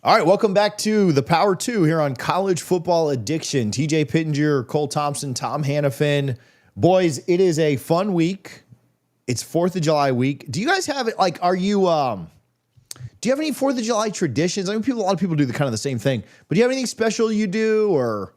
All right, welcome back to the Power 2 here on College Football Addiction. TJ Pittinger, Cole Thompson, Tom Hannifan. Boys, it is a fun week. It's 4th of July week. Do you guys have it? Like, are you, do you have any 4th of July traditions? I mean, a lot of people do the same thing, but do you have anything special you do? Or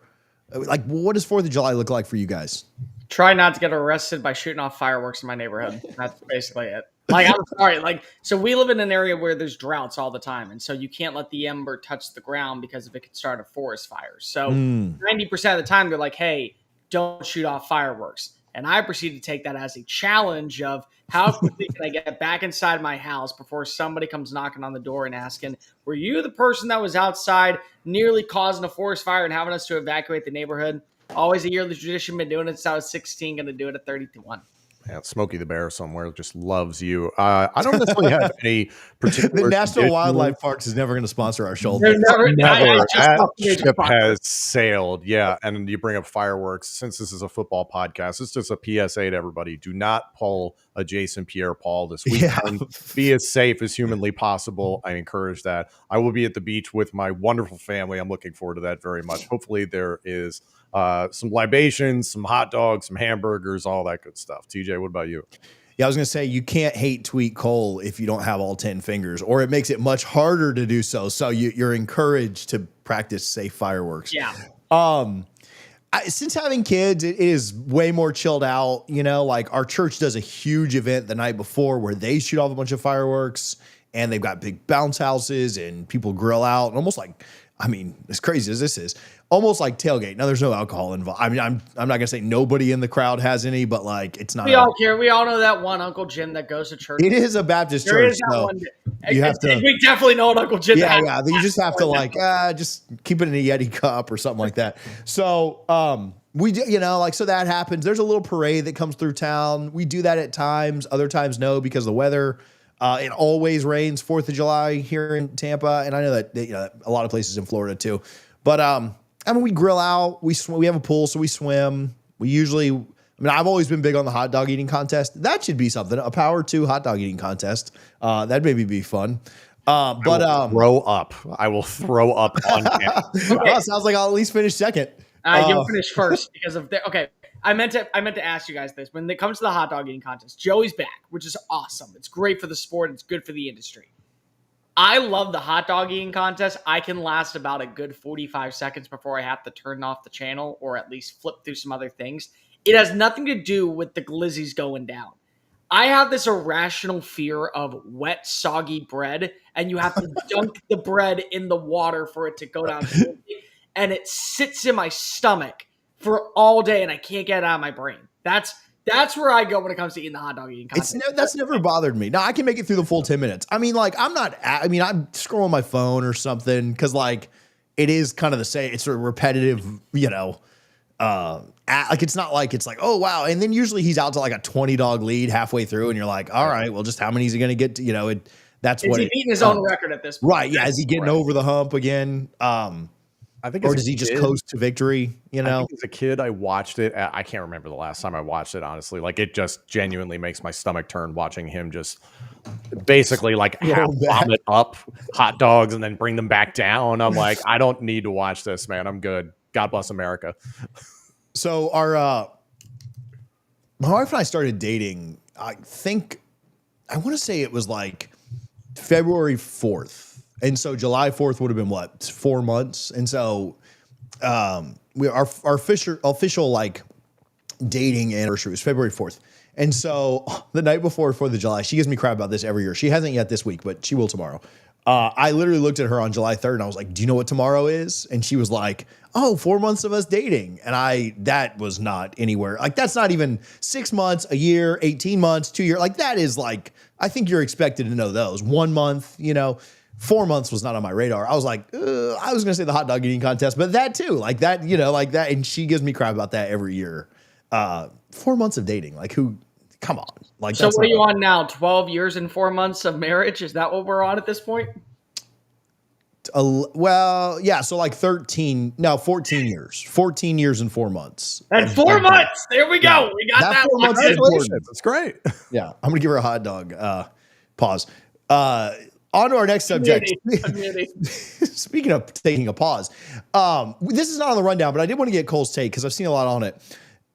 like, what does 4th of July look like for you guys? Try not to get arrested by shooting off fireworks in my neighborhood. That's basically it. Like, I'm sorry. Like, so we live in an area where there's droughts all the time. And so you can't let the ember touch the ground because if it could start a forest fire. So 90% of the time they're like, hey, don't shoot off fireworks. And I proceed to take that as a challenge of how quickly can I get back inside my house before somebody comes knocking on the door and asking, were you the person that was outside nearly causing a forest fire and having us to evacuate the neighborhood? Always a yearly tradition. Been doing it since I was 16. Going to do it at 31. Yeah, Smokey the Bear somewhere just loves you. I don't necessarily have any particular. The National Wildlife Parks is never going to sponsor our show. Never. That ship has sailed. Yeah, and you bring up fireworks. Since this is a football podcast, it's just a PSA to everybody: do not pull a Jason Pierre-Paul this weekend. Yeah. Be as safe as humanly possible. I encourage that. I will be at the beach with my wonderful family. I'm looking forward to that very much. Hopefully, there is some libations, some hot dogs, some hamburgers, all that good stuff. TJ, what about you? Yeah, I was going to say, you can't hate tweet Cole if you don't have all 10 fingers, or it makes it much harder to do so. So you're encouraged to practice safe fireworks. Yeah. Since having kids, it is way more chilled out. You know, like our church does a huge event the night before where they shoot off a bunch of fireworks, and they've got big bounce houses and people grill out, and almost like, I mean, as crazy as this is, almost like tailgate. Now, there's no alcohol involved. I mean, I'm not going to say nobody in the crowd has any, but like, it's not. We all care. We all know that one Uncle Jim that goes to church. It is a Baptist church. So you have to. We definitely know an Uncle Jim. Yeah. You just have to like, just keep it in a Yeti cup or something like that. So, we do, you know, like, so that happens. There's a little parade that comes through town. We do that at times. Other times, no, because of the weather. It always rains 4th of July here in Tampa. And I know that, you know, a lot of places in Florida too, but, I mean, we grill out, we swim, we have a pool, so we swim. We usually, I mean, I've always been big on the hot dog eating contest. That should be something, a Power 2 hot dog eating contest. That'd maybe be fun. Throw up. I will throw up on camera. Okay. Well, sounds like I'll at least finish second. You'll finish first because of okay. I meant to ask you guys this. When it comes to the hot dog eating contest, Joey's back, which is awesome. It's great for the sport. It's good for the industry. I love the hot dog eating contest. I can last about a good 45 seconds before I have to turn off the channel or at least flip through some other things. It has nothing to do with the glizzies going down. I have this irrational fear of wet, soggy bread, and you have to dunk the bread in the water for it to go down. And it sits in my stomach for all day, and I can't get it out of my brain. That's where I go when it comes to eating the hot dog eating contest. That's never bothered me. Now, I can make it through the full 10 minutes. I mean, like, I'm scrolling my phone or something because, like, it is kind of the same. It's sort of repetitive, you know. Like, it's not like it's like, oh, wow. And then usually he's out to, like, a 20-dog lead halfway through, and you're like, all right, well, just how many is he going to get to, you know, that's what. Is he beating his own record at this point? Right, yeah. Is he getting over the hump again? I think, or does he just coast to victory? You know, I think as a kid, I watched it. I can't remember the last time I watched it, honestly. Like, it just genuinely makes my stomach turn watching him just basically like vomit up hot dogs and then bring them back down. I'm like, I don't need to watch this, man. I'm good. God bless America. So my wife and I started dating. I want to say it was like February 4th. And so July 4th would have been what, 4 months. And so our official like dating anniversary was February 4th. And so the night before 4th of July, she gives me crap about this every year. She hasn't yet this week, but she will tomorrow. I literally looked at her on July 3rd and I was like, do you know what tomorrow is? And she was like, oh, 4 months of us dating. And that was not anywhere. Like, that's not even 6 months, a year, 18 months, 2 years. Like, that is like, I think you're expected to know those. 1 month, you know. 4 months was not on my radar. I was like, I was going to say the hot dog eating contest, but that too, like that, you know, like that. And she gives me crap about that every year. 4 months of dating, like who, come on. Like, so what are you on now? 12 years and 4 months of marriage? Is that what we're on at this point? Well, yeah. So like 14 years, 14 years and 4 months. And 4 months. There we go. Yeah. We got that 4 months. Congratulations. That's great. Yeah. I'm going to give her a hot dog. Pause. On to our next subject. Community. Speaking of taking a pause, this is not on the rundown, but I did want to get Cole's take because I've seen a lot on it.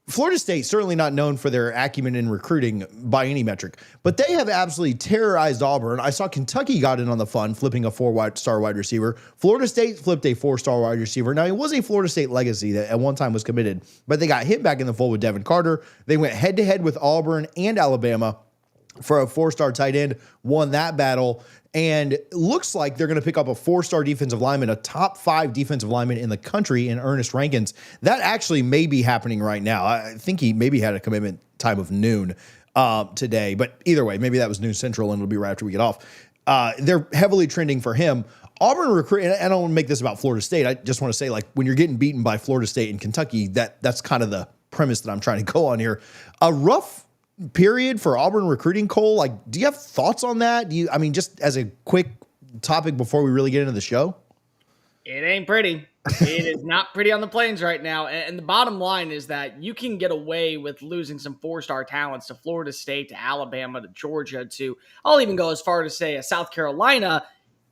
Florida State, certainly not known for their acumen in recruiting by any metric, but they have absolutely terrorized Auburn. I saw Kentucky got in on the fun, flipping a 4-star wide receiver. Florida State flipped a 4-star wide receiver. Now, it was a Florida State legacy that at one time was committed, but they got hit back in the fold with Devin Carter. They went head-to-head with Auburn and Alabama for a 4-star tight end, won that battle, and looks like they're going to pick up a 4-star defensive lineman, a top 5 defensive lineman in the country in Ernest Rankins. That actually may be happening right now. I think he maybe had a commitment time of noon today, but either way, maybe that was noon central and it'll be right after we get off. They're heavily trending for him. Auburn recruit, and I don't want to make this about Florida State. I just want to say, like, when you're getting beaten by Florida State and Kentucky, that's kind of the premise that I'm trying to go on here. A rough period for Auburn recruiting, Cole. Like, do you have thoughts on that? Just as a quick topic before we really get into the show? It ain't pretty. It is not pretty on the plains right now. And the bottom line is that you can get away with losing some 4-star talents to Florida State, to Alabama, to Georgia, to, I'll even go as far to say, South Carolina,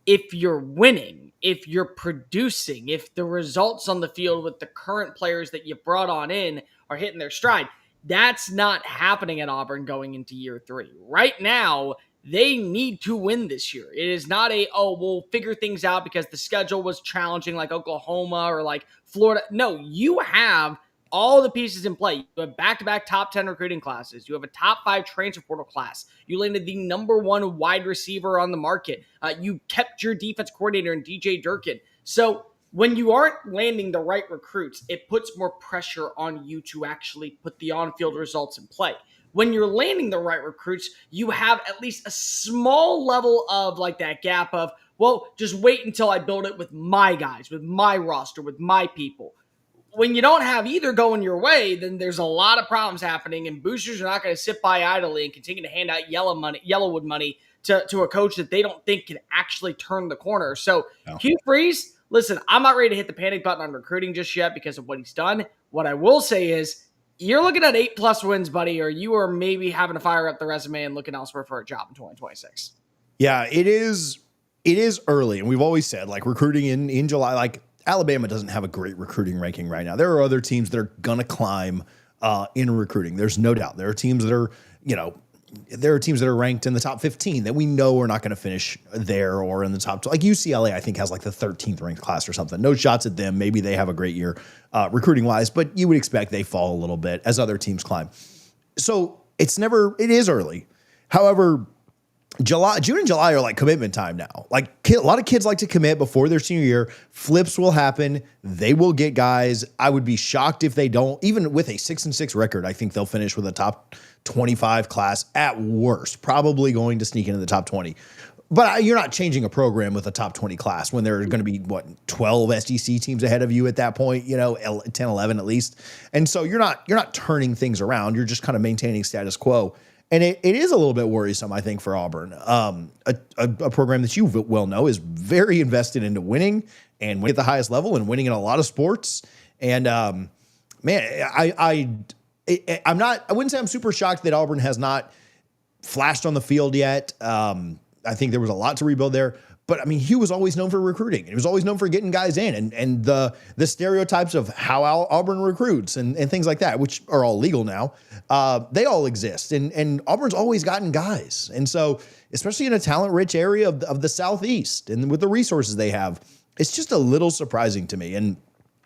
if you're winning, if you're producing, if the results on the field with the current players that you brought on in are hitting their stride. That's not happening at Auburn going into year 3. Right now, they need to win this year. It is not we'll figure things out because the schedule was challenging like Oklahoma or like Florida. No, you have all the pieces in play. You have back-to-back top 10 recruiting classes. You have a top 5 transfer portal class. You landed the number 1 wide receiver on the market. You kept your defense coordinator in DJ Durkin. So when you aren't landing the right recruits, it puts more pressure on you to actually put the on-field results in play. When you're landing the right recruits, you have at least a small level of like that gap of, well, just wait until I build it with my guys, with my roster, with my people. When you don't have either going your way, then there's a lot of problems happening, and boosters are not going to sit by idly and continue to hand out Yellowwood money to a coach that they don't think can actually turn the corner. So Hugh Freeze, listen, I'm not ready to hit the panic button on recruiting just yet because of what he's done. What I will say is you're looking at 8+ wins, buddy, or you are maybe having to fire up the resume and looking elsewhere for a job in 2026. Yeah, it is early. And we've always said, like, recruiting in July, like, Alabama doesn't have a great recruiting ranking right now. There are other teams that are going to climb in recruiting. There's no doubt. There are teams that are, ranked in the top 15 that we know are not going to finish there or in the top 2. Like UCLA, I think, has like the 13th ranked class or something. No shots at them. Maybe they have a great year recruiting wise, but you would expect they fall a little bit as other teams climb. So it is early. However, June and July are like commitment time now. Like a lot of kids like to commit before their senior year. Flips will happen. They will get guys. I would be shocked if they don't. Even with a 6-6 record, I think they'll finish with a top 25 class at worst, probably going to sneak into the top 20. But you're not changing a program with a top 20 class when there are going to be 12 SEC teams ahead of you at that point, 10, 11 at least. And so you're not turning things around. You're just kind of maintaining status quo. And it is a little bit worrisome, I think, for Auburn, a program that you well know is very invested into winning and winning at the highest level and winning in a lot of sports. And I wouldn't say I'm super shocked that Auburn has not flashed on the field yet. I think there was a lot to rebuild there. But I mean, Hugh was always known for recruiting. He was always known for getting guys in and the stereotypes of how Auburn recruits and things like that, which are all legal now. They all exist. And Auburn's always gotten guys. And so, especially in a talent-rich area of the Southeast and with the resources they have, it's just a little surprising to me. And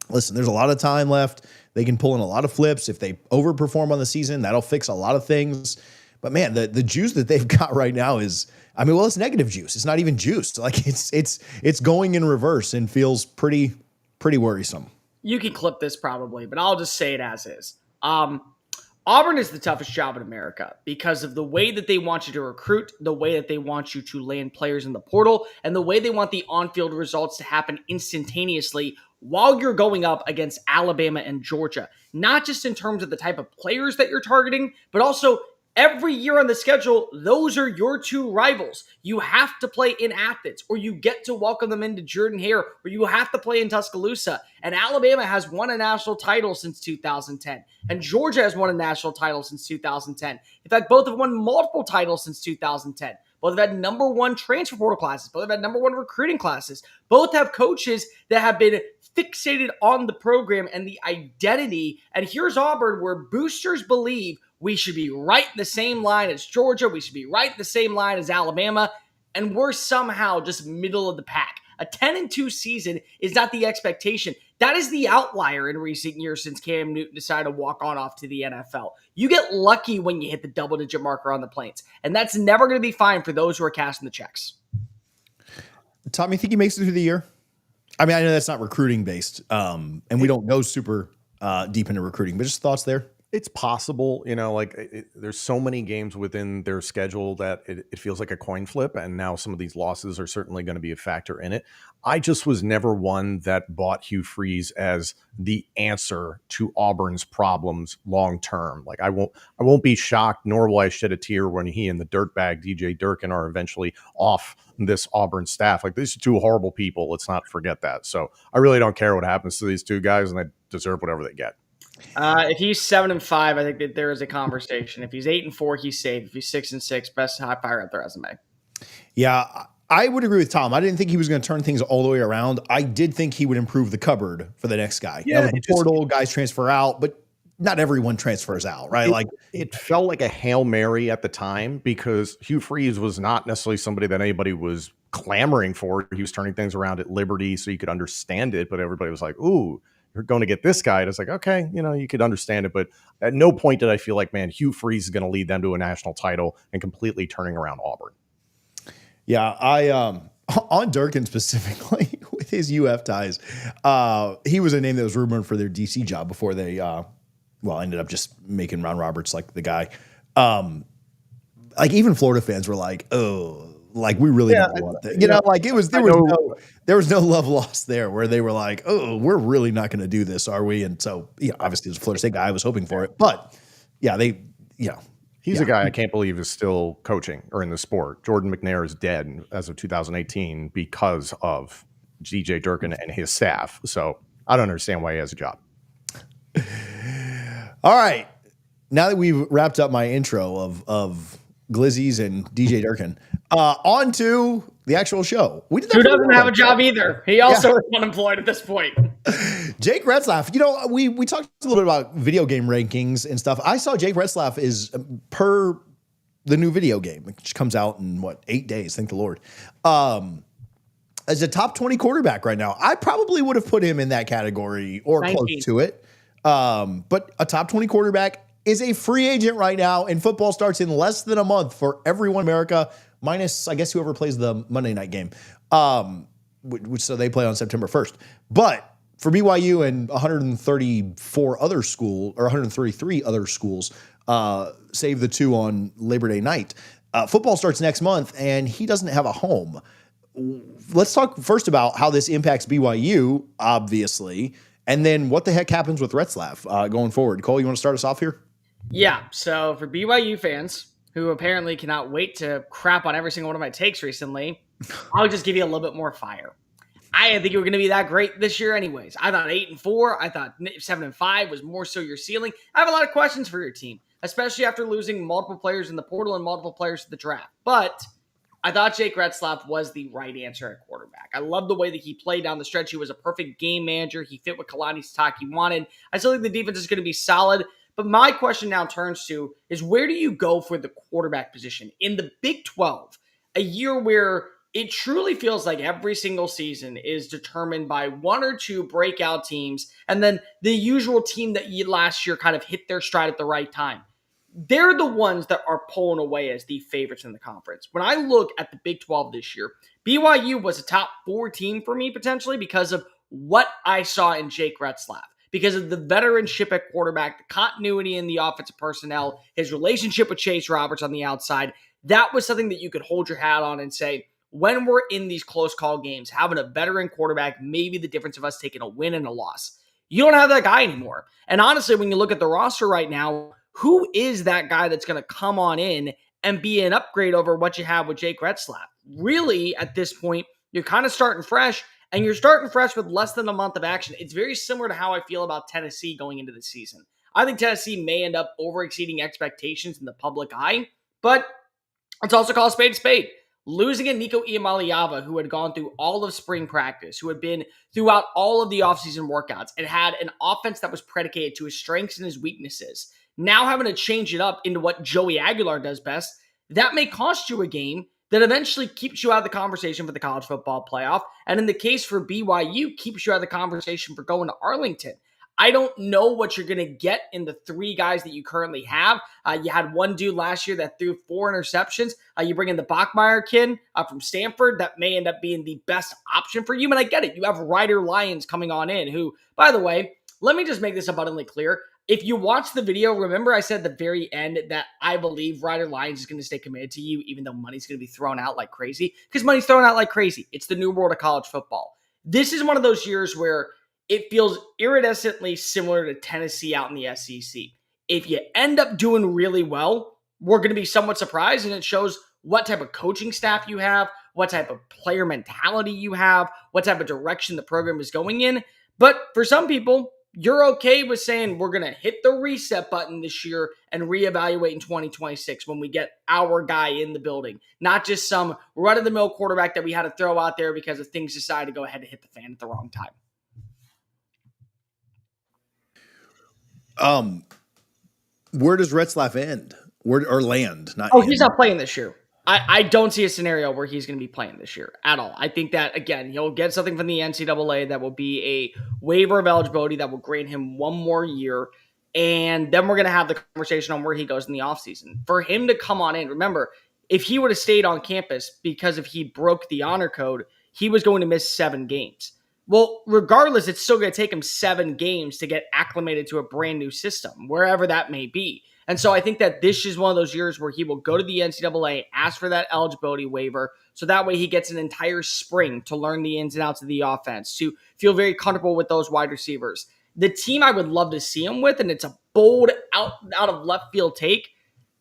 listen, there's a lot of time left. They can pull in a lot of flips. If they overperform on the season, that'll fix a lot of things. But man, the juice that they've got right now is, it's negative juice. It's not even juice. Like it's going in reverse and feels pretty worrisome. You can clip this probably, but I'll just say it as is. Auburn is the toughest job in America because of the way that they want you to recruit, the way that they want you to land players in the portal, and the way they want the on-field results to happen instantaneously while you're going up against Alabama and Georgia. Not just in terms of the type of players that you're targeting, but also every year on the schedule, those are your two rivals. You have to play in Athens, or you get to welcome them into Jordan-Hare, or you have to play in Tuscaloosa. And Alabama has won a national title since 2010. And Georgia has won a national title since 2010. In fact, both have won multiple titles since 2010. Both have had number one transfer portal classes. Both have had number one recruiting classes. Both have coaches that have been fixated on the program and the identity. And here's Auburn, where boosters believe we should be right in the same line as Georgia. We should be right in the same line as Alabama. And we're somehow just middle of the pack. A 10-2 season is not the expectation. That is the outlier in recent years since Cam Newton decided to walk on off to the NFL. You get lucky when you hit the double-digit marker on the Plains, and that's never going to be fine for those who are casting the checks. Tom, you think he makes it through the year? I mean, I know that's not recruiting based, and we don't go super deep into recruiting, but just thoughts there? It's possible, there's so many games within their schedule that it feels like a coin flip. And now some of these losses are certainly going to be a factor in it. I just was never one that bought Hugh Freeze as the answer to Auburn's problems long term. Like I won't be shocked, nor will I shed a tear when he and the dirtbag DJ Durkin are eventually off this Auburn staff. Like, these are two horrible people. Let's not forget that. So I really don't care what happens to these two guys, and they deserve whatever they get. If he's 7-5, I think that there is a conversation. If he's 8-4, he's safe. If he's 6-6, best high fire at the resume. Yeah, I would agree with Tom. I didn't think he was going to turn things all the way around. I did think he would improve the cupboard for the next guy. Yeah, the portal guys transfer out, but not everyone transfers out, right? It felt like a Hail Mary at the time, because Hugh Freeze was not necessarily somebody that anybody was clamoring for. He was turning things around at Liberty, so you could understand it, but everybody was like, ooh, you're going to get this guy. And it's like, okay, you could understand it. But at no point did I feel like, man, Hugh Freeze is going to lead them to a national title and completely turning around Auburn. Yeah, I on Durkin specifically with his UF ties, he was a name that was rumored for their DC job before they ended up just making Ron Roberts like the guy. Like, even Florida fans were like, oh, like, we really don't want that. There was no love lost there, where they were like, oh, we're really not going to do this, are we? And so, obviously as a Florida State guy, I was hoping for it, but he's a guy I can't believe is still coaching or in the sport. Jordan McNair is dead as of 2018 because of DJ Durkin and his staff. So I don't understand why he has a job. All right. Now that we've wrapped up my intro of Glizzies and DJ Durkin, on to the actual show. Who doesn't have a job either? He also is unemployed at this point. Jake Retzlaff. We talked a little bit about video game rankings and stuff. I saw Jake Retzlaff is per the new video game, which comes out in 8 days, thank the Lord. As a top 20 quarterback right now. I probably would have put him in that category or 19. Close to it. But a top 20 quarterback is a free agent right now, and football starts in less than a month for everyone in America, minus, I guess, whoever plays the Monday night game, which so they play on September 1st. But for BYU and 134 other schools, or 133 other schools, save the two on Labor Day night, football starts next month, and he doesn't have a home. Let's talk first about how this impacts BYU, obviously, and then what the heck happens with Retzlaff going forward. Cole, you want to start us off here? Yeah, so for BYU fans who apparently cannot wait to crap on every single one of my takes recently, I'll just give you a little bit more fire. I didn't think you were going to be that great this year anyways. I thought 8-4, I thought 7-5 was more so your ceiling. I have a lot of questions for your team, especially after losing multiple players in the portal and multiple players to the draft. But I thought Jake Retzlaff was the right answer at quarterback. I love the way that he played down the stretch. He was a perfect game manager. He fit what Kalani Sitake wanted. I still think the defense is going to be solid. But my question now turns to is, where do you go for the quarterback position in the Big 12? A year where it truly feels like every single season is determined by one or two breakout teams, and then the usual team that last year kind of hit their stride at the right time. They're the ones that are pulling away as the favorites in the conference. When I look at the Big 12 this year, BYU was a top 4 team for me potentially because of what I saw in Jake Retzlaff, because of the veteranship at quarterback, the continuity in the offensive personnel, his relationship with Chase Roberts on the outside. That was something that you could hold your hat on and say, when we're in these close call games, having a veteran quarterback may be the difference of us taking a win and a loss. You don't have that guy anymore. And honestly, when you look at the roster right now, who is that guy that's going to come on in and be an upgrade over what you have with Jake Retzlaff? Really, at this point, you're kind of starting fresh, and you're starting fresh with less than a month of action. It's very similar to how I feel about Tennessee going into the season. I think Tennessee may end up over-exceeding expectations in the public eye, but Let's also call a spade. Losing a Nico Iamaleava, who had gone through all of spring practice, who had been throughout all of the offseason workouts, and had an offense that was predicated to his strengths and his weaknesses. Now having to change it up into what Joey Aguilar does best, that may cost you a game that eventually keeps you out of the conversation for the college football playoff. And in the case for BYU, keeps you out of the conversation for going to Arlington. I don't know what you're going to get in the three guys that you currently have. You had one dude last year that threw 4 interceptions. You bring in the Bachmeier kid from Stanford. That may end up being the best option for you. And I get it. You have Ryder Lyons coming on in who, by the way, let me just make this abundantly clear. If you watch the video, remember I said at the very end that I believe Ryder Lyons is going to stay committed to you, even though money's going to be thrown out like crazy. Because money's thrown out like crazy. It's the new world of college football. This is one of those years where it feels iridescently similar to Tennessee out in the SEC. If you end up doing really well, we're going to be somewhat surprised, and it shows what type of coaching staff you have, what type of player mentality you have, what type of direction the program is going in. But for some people, you're okay with saying we're going to hit the reset button this year and reevaluate in 2026 when we get our guy in the building, not just some run-of-the-mill quarterback that we had to throw out there because of things decided to go ahead and hit the fan at the wrong time. Where does Retzlaff end? Or land? He's not playing this year. I don't see a scenario where he's going to be playing this year at all. I think that, again, he'll get something from the NCAA that will be a waiver of eligibility that will grant him one more year, and then we're going to have the conversation on where he goes in the offseason. For him to come on in, remember, if he would have stayed on campus because if he broke the honor code, he was going to miss 7 games. Well, regardless, it's still going to take him 7 games to get acclimated to a brand new system, wherever that may be. And so I think that this is one of those years where he will go to the NCAA, ask for that eligibility waiver, so that way he gets an entire spring to learn the ins and outs of the offense, to feel very comfortable with those wide receivers. The team I would love to see him with, and it's a bold out of left field take,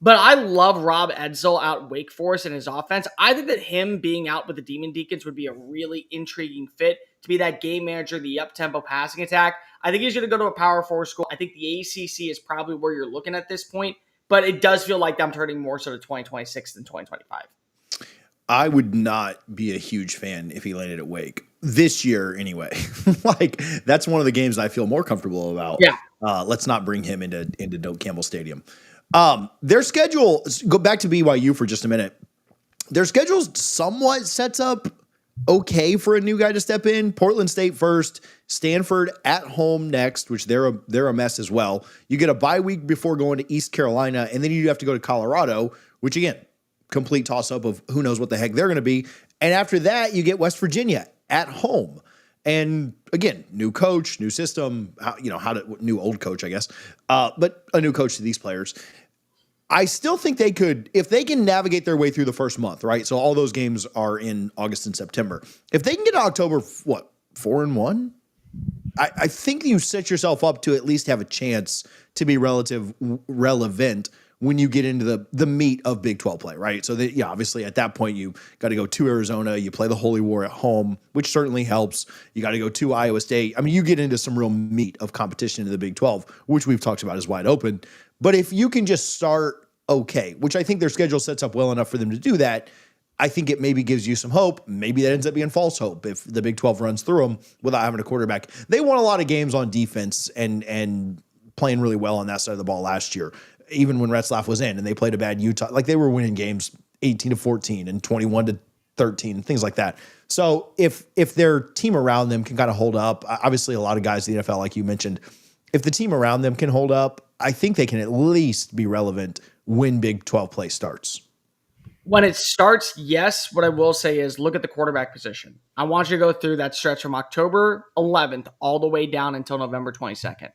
but I love Rob Edsall out at Wake Forest and his offense. I think that him being out with the Demon Deacons would be a really intriguing fit to be that game manager, the up-tempo passing attack. I think he's going to go to a Power 4 school. I think the ACC is probably where you're looking at this point, but it does feel like I'm turning more so to 2026 than 2025. I would not be a huge fan if he landed at Wake this year anyway. Like, that's one of the games I feel more comfortable about. Yeah. Let's not bring him into Doak Campbell Stadium. Their schedule, go back to BYU for just a minute. Their schedule somewhat sets up okay for a new guy to step in. Portland State first, Stanford at home next, which they're a mess as well. You get a bye week before going to East Carolina, and then you have to go to Colorado, which again, complete toss-up of who knows what the heck they're going to be. And after that, you get West Virginia at home. And again, new coach, new system, new old coach, I guess, but a new coach to these players. I still think they could, if they can navigate their way through the first month, right? So all those games are in August and September. If they can get to October, 4-1? I think you set yourself up to at least have a chance to be relevant when you get into the meat of Big 12 play, right? So obviously at that point you got to go to Arizona, you play the Holy War at home, which certainly helps. You got to go to Iowa State. I mean, you get into some real meat of competition in the Big 12, which we've talked about is wide open. But if you can just start okay, which I think their schedule sets up well enough for them to do that, I think it maybe gives you some hope. Maybe that ends up being false hope if the Big 12 runs through them without having a quarterback. They won a lot of games on defense and playing really well on that side of the ball last year, even when Retzlaff was in and they played a bad Utah. Like, they were winning games 18-14 and 21-13 and things like that. So if their team around them can kind of hold up, obviously a lot of guys in the NFL, like you mentioned, if the team around them can hold up, I think they can at least be relevant when Big 12 play starts. When it starts, yes. What I will say is look at the quarterback position. I want you to go through that stretch from October 11th all the way down until November 22nd.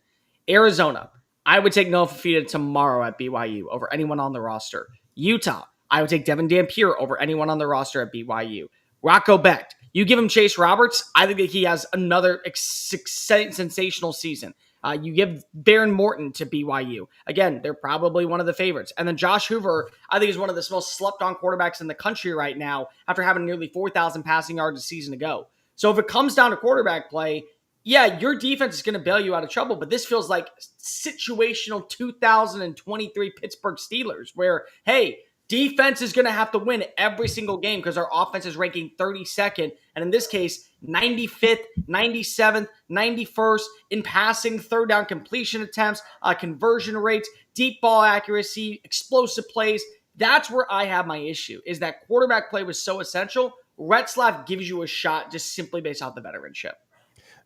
Arizona, I would take Noah Fafita tomorrow at BYU over anyone on the roster. Utah, I would take Devin Dampier over anyone on the roster at BYU. Rocco Becht, you give him Chase Roberts, I think that he has another sensational season. You give Baron Morton to BYU. Again, they're probably one of the favorites. And then Josh Hoover, I think, is one of the most slept-on quarterbacks in the country right now after having nearly 4,000 passing yards a season ago. So if it comes down to quarterback play, yeah, your defense is going to bail you out of trouble, but this feels like situational 2023 Pittsburgh Steelers where, hey, Defense is going to have to win every single game because our offense is ranking 32nd. And in this case, 95th, 97th, 91st in passing, third down completion attempts, conversion rates, deep ball accuracy, explosive plays. That's where I have my issue, is that quarterback play was so essential. Retzlaff gives you a shot just simply based off the veteranship.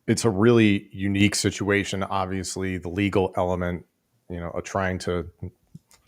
It's a really unique situation. Obviously, the legal element, of trying to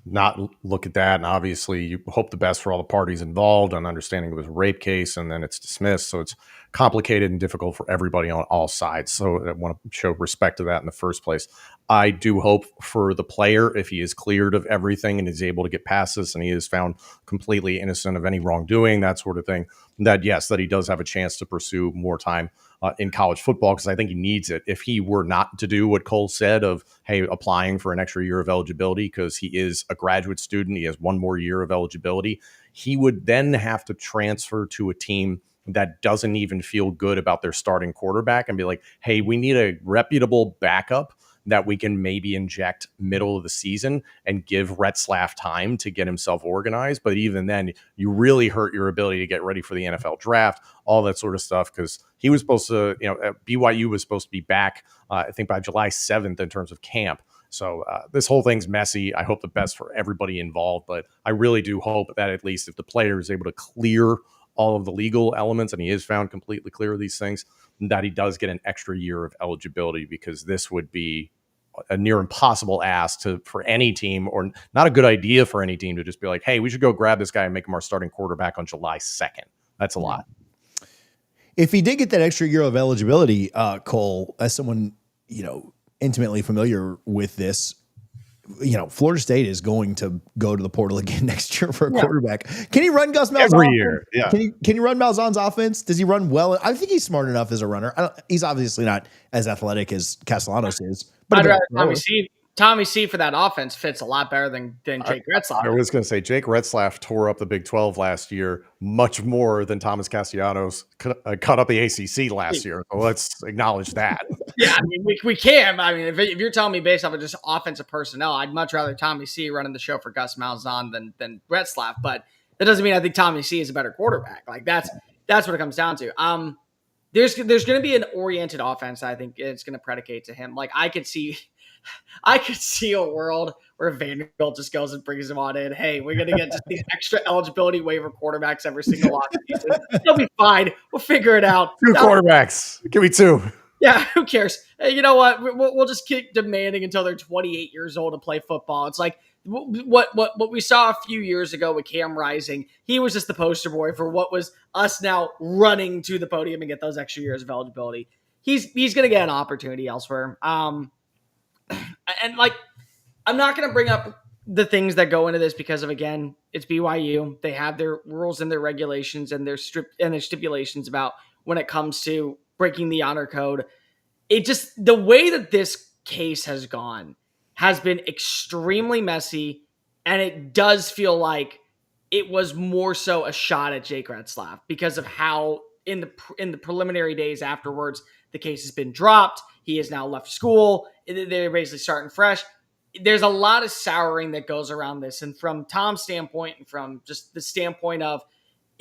not look at that. And obviously you hope the best for all the parties involved, and understanding it was a rape case and then it's dismissed. So it's complicated and difficult for everybody on all sides. So I want to show respect to that in the first place. I do hope for the player, if he is cleared of everything and is able to get past this and he is found completely innocent of any wrongdoing, that sort of thing, that yes, that he does have a chance to pursue more time in college football, because I think he needs it. If he were not to do what Cole said of, hey, applying for an extra year of eligibility because he is a graduate student, he has one more year of eligibility, he would then have to transfer to a team that doesn't even feel good about their starting quarterback and be like, hey, we need a reputable backup that we can maybe inject middle of the season and give Retzlaff time to get himself organized. But even then, you really hurt your ability to get ready for the NFL draft, all that sort of stuff, because he was supposed to, BYU was supposed to be back, I think, by July 7th in terms of camp. So this whole thing's messy. I hope the best for everybody involved, but I really do hope that at least if the player is able to clear all of the legal elements and he is found completely clear of these things, that he does get an extra year of eligibility, because this would be a near impossible ask for any team, or not a good idea for any team, to just be like, hey, we should go grab this guy and make him our starting quarterback on July 2nd. That's a lot. If he did get that extra year of eligibility, Cole, as someone, intimately familiar with this, Florida State is going to go to the portal again next year for a quarterback. Can he run Gus Malzahn's every year? Yeah. Can he run Malzahn's offense? Does he run well? I think he's smart enough as a runner. He's obviously not as athletic as Castellanos is. But I'd rather Tommy C. Tommy C for that offense fits a lot better than Jake Retzlaff. I was going to say Jake Retzlaff tore up the Big 12 last year much more than Thomas Castellanos cut up the ACC last year. So let's acknowledge that. Yeah, I mean, we can. I mean, if you're telling me based off of just offensive personnel, I'd much rather Tommy C running the show for Gus Malzahn than Retzlaff. But that doesn't mean I think Tommy C is a better quarterback. Like that's what it comes down to. There's going to be an oriented offense. I think it's going to predicate to him. Like I could see a world where Vanderbilt just goes and brings him on in. Hey, we're going to get just these extra eligibility waiver quarterbacks every single offseason. They'll be fine. We'll figure it out. Two quarterbacks. Give me two. Yeah, who cares? Hey, you know what? We'll just keep demanding until they're 28 years old to play football. It's like what we saw a few years ago with Cam Rising. He was just the poster boy for what was us now running to the podium and get those extra years of eligibility. He's going to get an opportunity elsewhere. And like, I'm not going to bring up the things that go into this because of, again, it's BYU. They have their rules and their regulations and their stipulations about when it comes to breaking the honor code. It just, the way that this case has gone has been extremely messy. And it does feel like it was more so a shot at Jake Retzlaff because of how in the preliminary days afterwards, the case has been dropped. He has now left school. They're basically starting fresh. There's a lot of souring that goes around this. And from Tom's standpoint and from just the standpoint of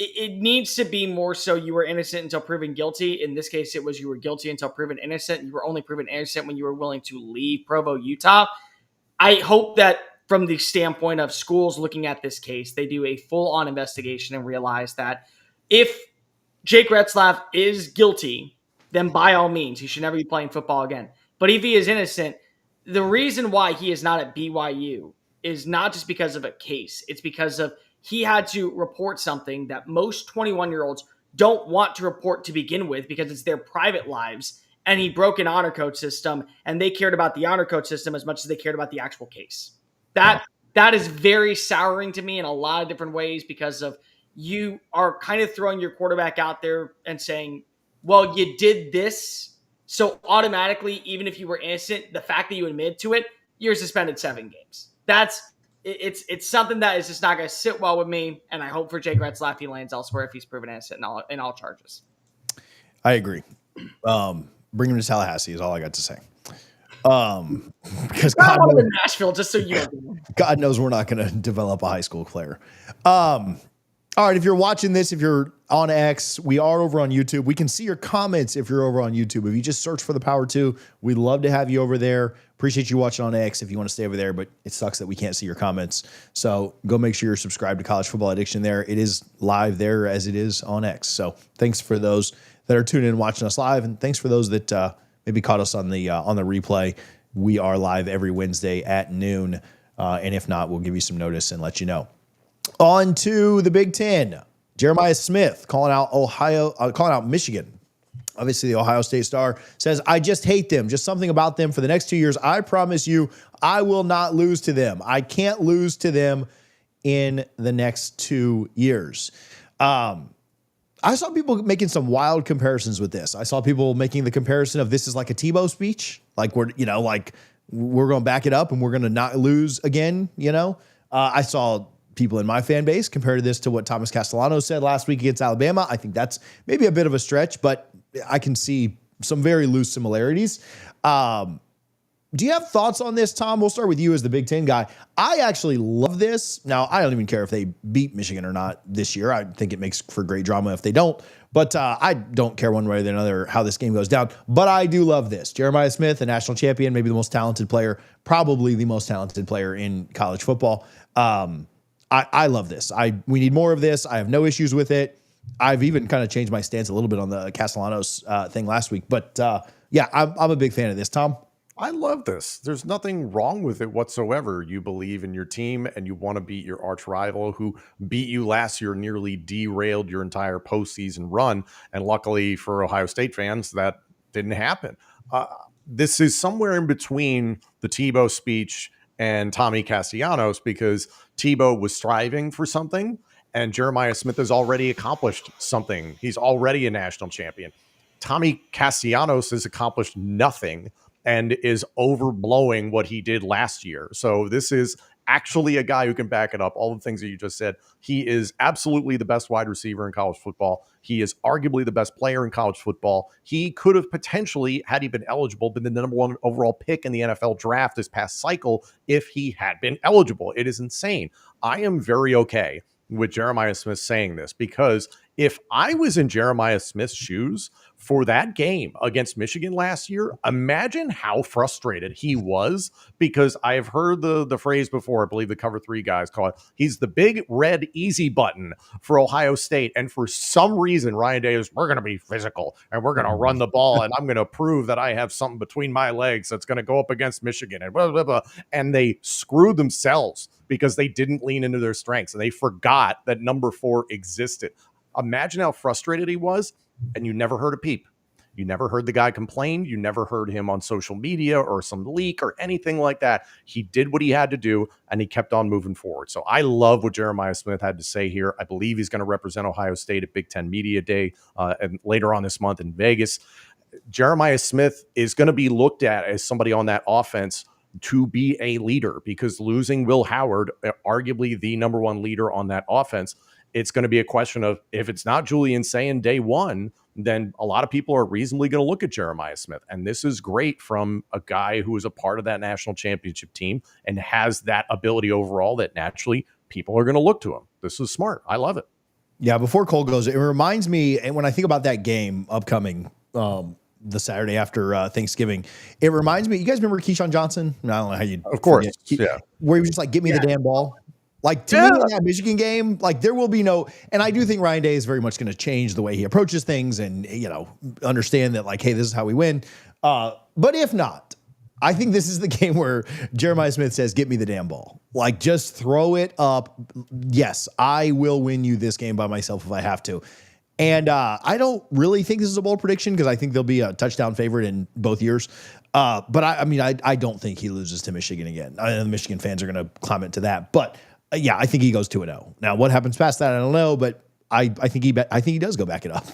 it needs to be more so you were innocent until proven guilty. In this case, it was you were guilty until proven innocent. You were only proven innocent when you were willing to leave Provo, Utah. I hope that from the standpoint of schools looking at this case, they do a full-on investigation and realize that if Jake Retzlaff is guilty, then by all means, he should never be playing football again. But if he is innocent, the reason why he is not at BYU is not just because of a case. It's because of he had to report something that most 21-year-olds don't want to report to begin with because it's their private lives. And he broke an honor code system, and they cared about the honor code system as much as they cared about the actual case. That is very souring to me in a lot of different ways because of you are kind of throwing your quarterback out there and saying, well, you did this, so automatically, even if you were innocent, the fact that you admitted to it, you're suspended 7 games. It's something that is just not going to sit well with me, and I hope for Jake Retzlaff he lands elsewhere if he's proven innocent in all charges. I agree. Bring him to Tallahassee is all I got to say. Because God knows, in Nashville, just so you don't. God knows we're not going to develop a high school player. All right, if you're watching this, if you're on X, we are over on YouTube. We can see your comments if you're over on YouTube. If you just search for the Power 2, we'd love to have you over there. Appreciate you watching on X if you want to stay over there, but it sucks that we can't see your comments. So go make sure you're subscribed to College Football Addiction there. It is live there as it is on X. So thanks for those that are tuning in and watching us live, and thanks for those that maybe caught us on the replay. We are live every Wednesday at noon, and if not, we'll give you some notice and let you know. On to the Big Ten. Jeremiah Smith calling out Michigan. Obviously, the Ohio State star says, I just hate them. Just something about them for the next 2 years. I promise you, I will not lose to them. I can't lose to them in the next 2 years. I saw people making some wild comparisons with this. I saw people making the comparison of this is like a Tebow speech. Like we're going to back it up and we're going to not lose again. I saw people in my fan base compared to this to what Thomas Castellano said last week against Alabama. I think that's maybe a bit of a stretch, but I can see some very loose similarities. Do you have thoughts on this, Tom? We'll start with you as the Big Ten guy. I actually love this. Now, I don't even care if they beat Michigan or not this year. I think it makes for great drama if they don't. But I don't care one way or the other how this game goes down. But I do love this. Jeremiah Smith, a national champion, maybe the most talented player, probably the most talented player in college football. I love this. We need more of this. I have no issues with it. I've even kind of changed my stance a little bit on the Castellanos thing last week. But yeah, I'm a big fan of this. Tom? I love this. There's nothing wrong with it whatsoever. You believe in your team and you want to beat your arch rival who beat you last year, nearly derailed your entire postseason run. And luckily for Ohio State fans, that didn't happen. This is somewhere in between the Tebow speech and Tommy Castellanos, because Tebow was striving for something and Jeremiah Smith has already accomplished something. He's already a national champion. Tommy Castellanos has accomplished nothing and is overblowing what he did last year. So this is actually a guy who can back it up. All the things that you just said. He is absolutely the best wide receiver in college football. He is arguably the best player in college football. He could have potentially, had he been eligible, been the number one overall pick in the NFL draft this past cycle if he had been eligible. It is insane. I am very okay with Jeremiah Smith saying this, because if I was in Jeremiah Smith's shoes for that game against Michigan last year, imagine how frustrated he was, because I have heard the phrase before. I believe the Cover 3 guys call it, he's the big red easy button for Ohio State. And for some reason, Ryan Day is, we're going to be physical and we're going to run the ball and I'm going to prove that I have something between my legs that's going to go up against Michigan and blah, blah, blah. And they screwed themselves because they didn't lean into their strengths and they forgot that number 4 existed. Imagine how frustrated he was, and you never heard a peep. You never heard the guy complain. You never heard him on social media or some leak or anything like that. He did what he had to do, and he kept on moving forward. So I love what Jeremiah Smith had to say here. I believe he's going to represent Ohio State at Big Ten Media Day and later on this month in Vegas. Jeremiah Smith is going to be looked at as somebody on that offense to be a leader, because losing Will Howard, arguably the number 1 leader on that offense, it's going to be a question of, if it's not Julian saying day one, then a lot of people are reasonably going to look at Jeremiah Smith. And this is great from a guy who is a part of that national championship team and has that ability overall that naturally people are going to look to him. This is smart. I love it. Yeah, before Cole goes, it reminds me, and when I think about that game upcoming, the Saturday after Thanksgiving, it reminds me, you guys remember Keyshawn Johnson? I don't know how you, of course, yeah, where he was just like, get me the damn ball. Like, to me, in that Michigan game, like, there will be no, and I do think Ryan Day is very much going to change the way he approaches things and, understand that, like, hey, this is how we win. But if not, I think this is the game where Jeremiah Smith says, get me the damn ball. Like, just throw it up. Yes, I will win you this game by myself if I have to. And I don't really think this is a bold prediction, because I think there'll be a touchdown favorite in both years. But I don't think he loses to Michigan again. I know the Michigan fans are going to comment to that. But yeah, I think he goes 2-0. Now, what happens past that, I don't know. But I think he does go back it up.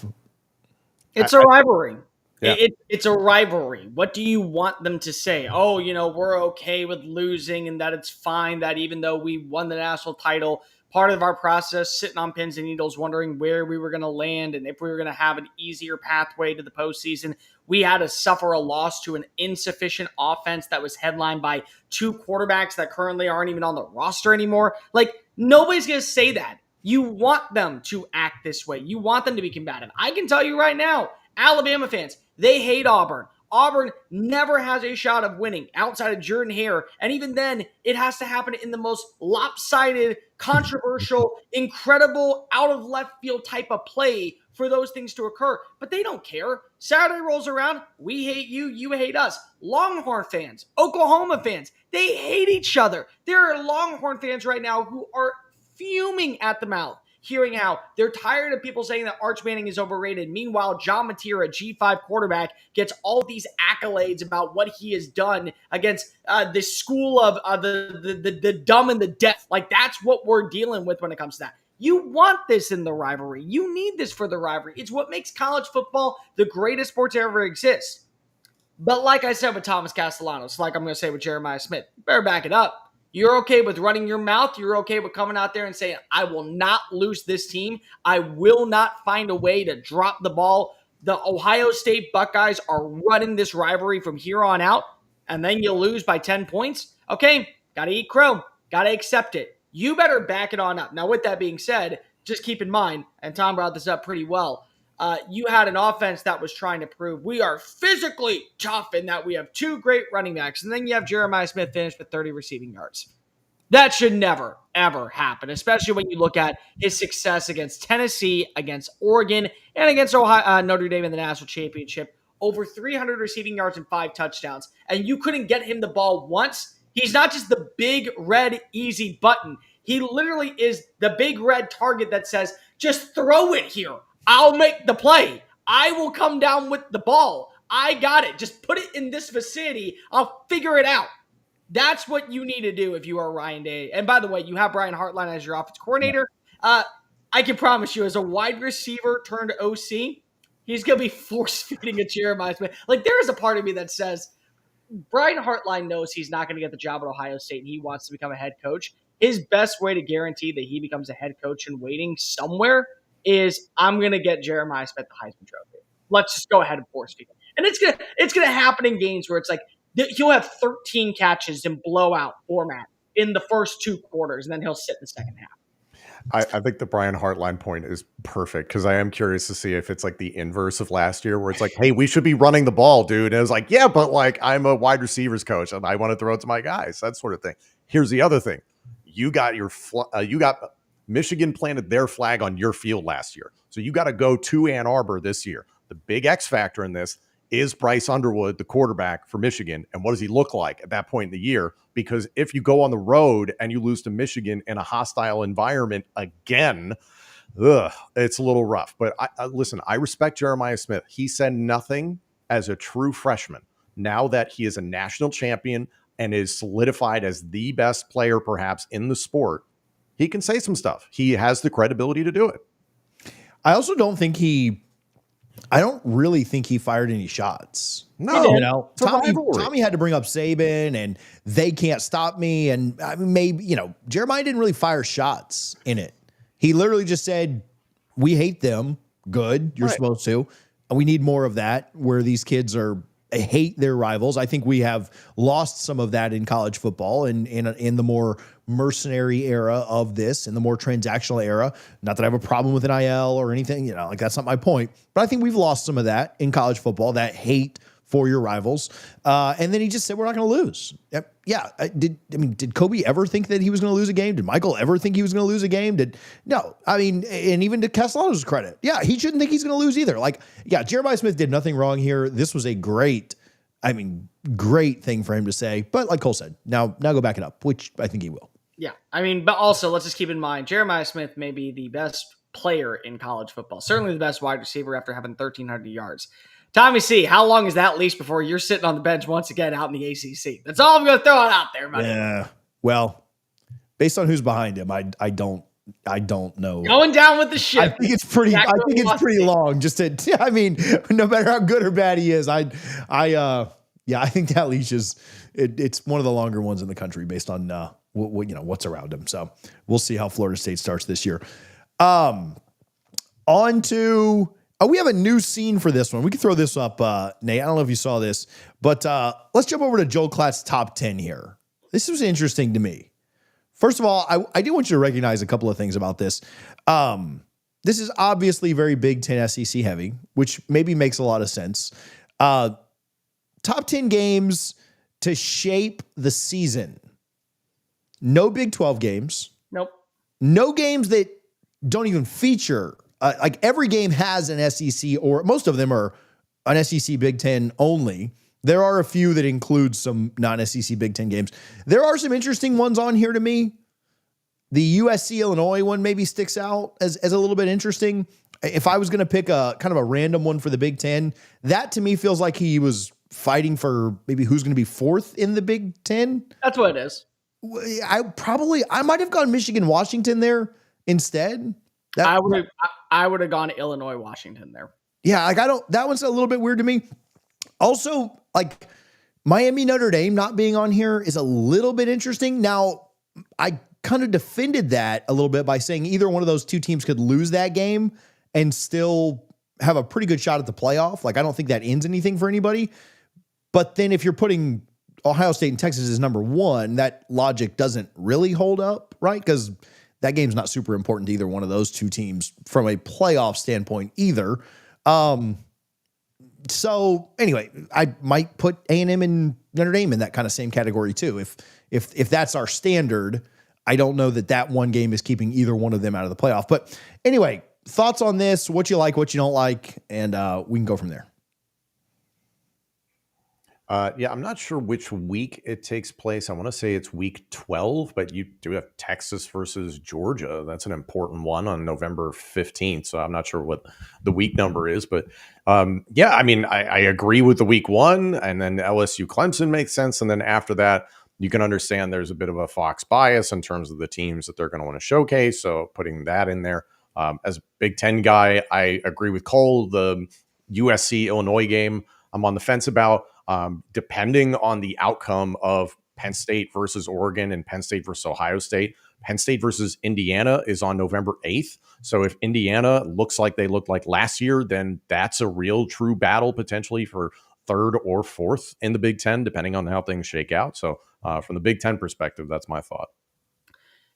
It's a rivalry. Yeah. It's a rivalry. What do you want them to say? Oh, we're okay with losing and that it's fine that even though we won the national title, part of our process, sitting on pins and needles, wondering where we were going to land and if we were going to have an easier pathway to the postseason, we had to suffer a loss to an insufficient offense that was headlined by two quarterbacks that currently aren't even on the roster anymore. Like, nobody's going to say that. You want them to act this way. You want them to be combative. I can tell you right now, Alabama fans, they hate Auburn. Auburn never has a shot of winning outside of Jordan Hare. And even then, it has to happen in the most lopsided, controversial, incredible, out of left field type of play for those things to occur. But they don't care. Saturday rolls around. We hate you. You hate us. Longhorn fans, Oklahoma fans, they hate each other. There are Longhorn fans right now who are fuming at the mouth, hearing how they're tired of people saying that Arch Manning is overrated. Meanwhile, John Mateer, a G5 quarterback, gets all these accolades about what he has done against this school of the dumb and the deaf. Like, that's what we're dealing with when it comes to that. You want this in the rivalry. You need this for the rivalry. It's what makes college football the greatest sport to ever exist. But like I said with Thomas Castellanos, like I'm going to say with Jeremiah Smith, you better back it up. You're okay with running your mouth. You're okay with coming out there and saying, I will not lose this team. I will not find a way to drop the ball. The Ohio State Buckeyes are running this rivalry from here on out, and then you lose by 10 points. Okay, got to eat crow. Got to accept it. You better back it on up. Now, with that being said, just keep in mind, and Tom brought this up pretty well, you had an offense that was trying to prove we are physically tough and that we have two great running backs. And then you have Jeremiah Smith finish with 30 receiving yards. That should never, ever happen, especially when you look at his success against Tennessee, against Oregon, and against Notre Dame in the national championship. Over 300 receiving yards and 5 touchdowns. And you couldn't get him the ball once. He's not just the big, red, easy button. He literally is the big red target that says, just throw it here. I'll make the play. I will come down with the ball. I got it. Just put it in this vicinity. I'll figure it out. That's what you need to do if you are Ryan Day. And by the way, you have Brian Hartline as your offense coordinator. I can promise you, as a wide receiver turned OC, he's going to be force-feeding a Jeremiah Smith. Like, there is a part of me that says, Brian Hartline knows he's not going to get the job at Ohio State and he wants to become a head coach. His best way to guarantee that he becomes a head coach in waiting somewhere is, I'm going to get Jeremiah Smith the Heisman Trophy. Let's just go ahead and force feed him. And it's gonna happen in games where it's like he'll have 13 catches in blowout format in the first 2 quarters, and then he'll sit in the second half. I think the Brian Hartline point is perfect because I am curious to see if it's like the inverse of last year where it's like, hey, we should be running the ball, dude. And it was like, yeah, but like I'm a wide receivers coach and I want to throw it to my guys, that sort of thing. Here's the other thing. You got Michigan planted their flag on your field last year. So you got to go to Ann Arbor this year. The big X factor in this is Bryce Underwood, the quarterback for Michigan. And what does he look like at that point in the year? Because if you go on the road and you lose to Michigan in a hostile environment again, it's a little rough. But listen, I respect Jeremiah Smith. He said nothing as a true freshman. Now that he is a national champion and is solidified as the best player perhaps in the sport, he can say some stuff. He has the credibility to do it. I also don't really think he fired any shots. No, Tommy had to bring up Saban and they can't stop me. And I mean, maybe, Jeremiah didn't really fire shots in it. He literally just said, we hate them. Good. You're supposed to. We need more of that where these kids hate their rivals. I think we have lost some of that in college football and in the more mercenary era of this, in the more transactional era. Not that I have a problem with NIL or anything, like that's not my point. But I think we've lost some of that in college football, that hate for your rivals. And then he just said, we're not going to lose. Yeah. Did Kobe ever think that he was going to lose a game? Did Michael ever think he was going to lose a game? No. I mean, and even to Castellanos' credit, yeah, he shouldn't think he's going to lose either. Like, yeah, Jeremiah Smith did nothing wrong here. This was a great thing for him to say. But like Cole said, now go back it up, which I think he will. Yeah. But also let's just keep in mind, Jeremiah Smith may be the best player in college football. Certainly the best wide receiver after having 1,300 yards. Tommy C, how long is that leash before you're sitting on the bench once again out in the ACC? That's all I'm going to throw it out there, buddy. Yeah. Well, based on who's behind him, I don't I don't know. Going down with the ship. I think it's pretty long. Just to, I mean, no matter how good or bad he is, I think that leash is, it's one of the longer ones in the country based on, what's around him. So we'll see how Florida State starts this year. On to, we have a new scene for this one. We can throw this up, Nate. I don't know if you saw this, but let's jump over to Joel Klatt's top 10 here. This was interesting to me. First of all, I do want you to recognize a couple of things about this. This is obviously very Big Ten SEC heavy, which maybe makes a lot of sense. Top 10 games to shape the season. No Big 12 games. Nope. No games that don't even feature. Like every game has an SEC, or most of them are an SEC Big Ten only. There are a few that include some non-SEC Big Ten games. There are some interesting ones on here to me. The USC-Illinois one maybe sticks out as a little bit interesting. If I was going to pick a kind of a random one for the Big Ten, that to me feels like he was fighting for maybe who's going to be fourth in the Big Ten. That's what it is. I might have gone Michigan-Washington there instead. I would have gone Illinois-Washington there. Yeah, that one's a little bit weird to me. Also, like Miami Notre Dame not being on here is a little bit interesting. Now, I kind of defended that a little bit by saying either one of those two teams could lose that game and still have a pretty good shot at the playoff. Like, I don't think that ends anything for anybody. But then if you're putting Ohio State and Texas as number one, that logic doesn't really hold up, right? Because that game's not super important to either one of those two teams from a playoff standpoint either. So anyway, I might put A&M and Notre Dame in that kind of same category too. If that's our standard, I don't know that one game is keeping either one of them out of the playoff. But anyway, thoughts on this, what you like, what you don't like, and we can go from there. I'm not sure which week it takes place. I want to say it's week 12, but you do have Texas versus Georgia. That's an important one on November 15th. So I'm not sure what the week number is, but I agree with the week one, and then LSU Clemson makes sense. And then after that, you can understand there's a bit of a Fox bias in terms of the teams that they're going to want to showcase. So putting that in there, as a Big Ten guy, I agree with Cole. The USC Illinois game, I'm on the fence about. Depending on the outcome of Penn State versus Oregon and Penn State versus Ohio State. Penn State versus Indiana is on November 8th. So if Indiana looks like they looked like last year, then that's a real true battle potentially for third or fourth in the Big Ten, depending on how things shake out. So from the Big Ten perspective, that's my thought.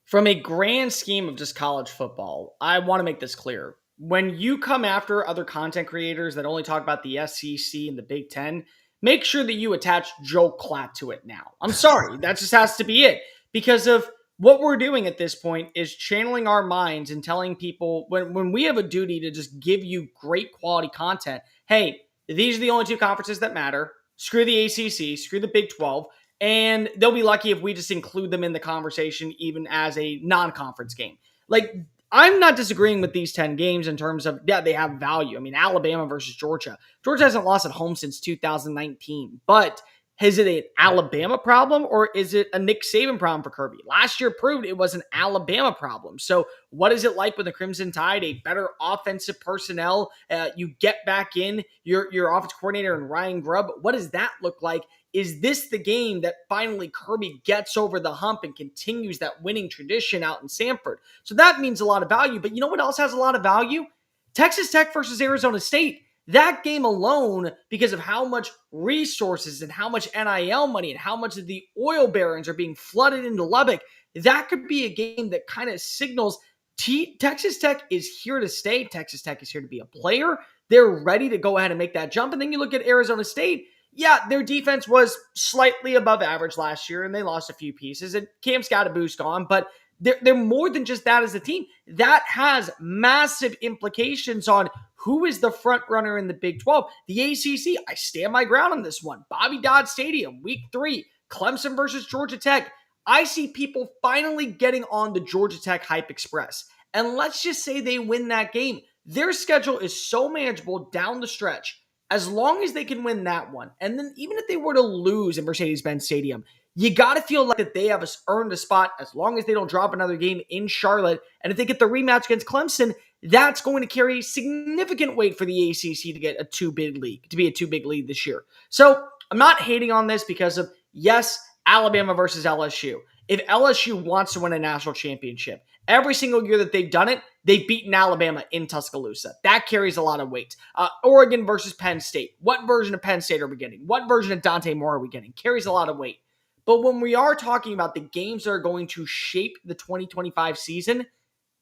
From a grand scheme of just college football, I want to make this clear. When you come after other content creators that only talk about the SEC and the Big Ten, make sure that you attach Joel Klatt to it now. I'm sorry, that just has to be it. Because of what we're doing at this point is channeling our minds and telling people when we have a duty to just give you great quality content, hey, these are the only two conferences that matter. Screw the ACC, screw the Big 12, and they'll be lucky if we just include them in the conversation even as a non-conference game. Like, I'm not disagreeing with these 10 games in terms of, they have value. I mean, Alabama versus Georgia. Georgia hasn't lost at home since 2019. But is it an Alabama problem or is it a Nick Saban problem for Kirby? Last year proved it was an Alabama problem. So what is it like with the Crimson Tide? A better offensive personnel. You get back in your offensive coordinator and Ryan Grubb. What does that look like? Is this the game that finally Kirby gets over the hump and continues that winning tradition out in Sanford? So that means a lot of value. But you know what else has a lot of value? Texas Tech versus Arizona State. That game alone, because of how much resources and how much NIL money and how much of the oil barons are being flooded into Lubbock, that could be a game that kind of signals Texas Tech is here to stay. Texas Tech is here to be a player. They're ready to go ahead and make that jump. And then you look at Arizona State. Yeah, their defense was slightly above average last year, and they lost a few pieces. And Cam Scatterboo's gone, but they're more than just that as a team. That has massive implications on who is the front runner in the Big 12. The ACC, I stand my ground on this one. Bobby Dodd Stadium, week 3, Clemson versus Georgia Tech. I see people finally getting on the Georgia Tech Hype Express. And let's just say they win that game. Their schedule is so manageable down the stretch. As long as they can win that one, and then even if they were to lose in Mercedes-Benz Stadium, you got to feel like that they have earned a spot as long as they don't drop another game in Charlotte. And if they get the rematch against Clemson, that's going to carry significant weight for the ACC to get a two-big lead this year. So I'm not hating on this because of, yes, Alabama versus LSU. If LSU wants to win a national championship, every single year that they've done it, they've beaten Alabama in Tuscaloosa. That carries a lot of weight. Oregon versus Penn State. What version of Penn State are we getting? What version of Dante Moore are we getting? Carries a lot of weight. But when we are talking about the games that are going to shape the 2025 season,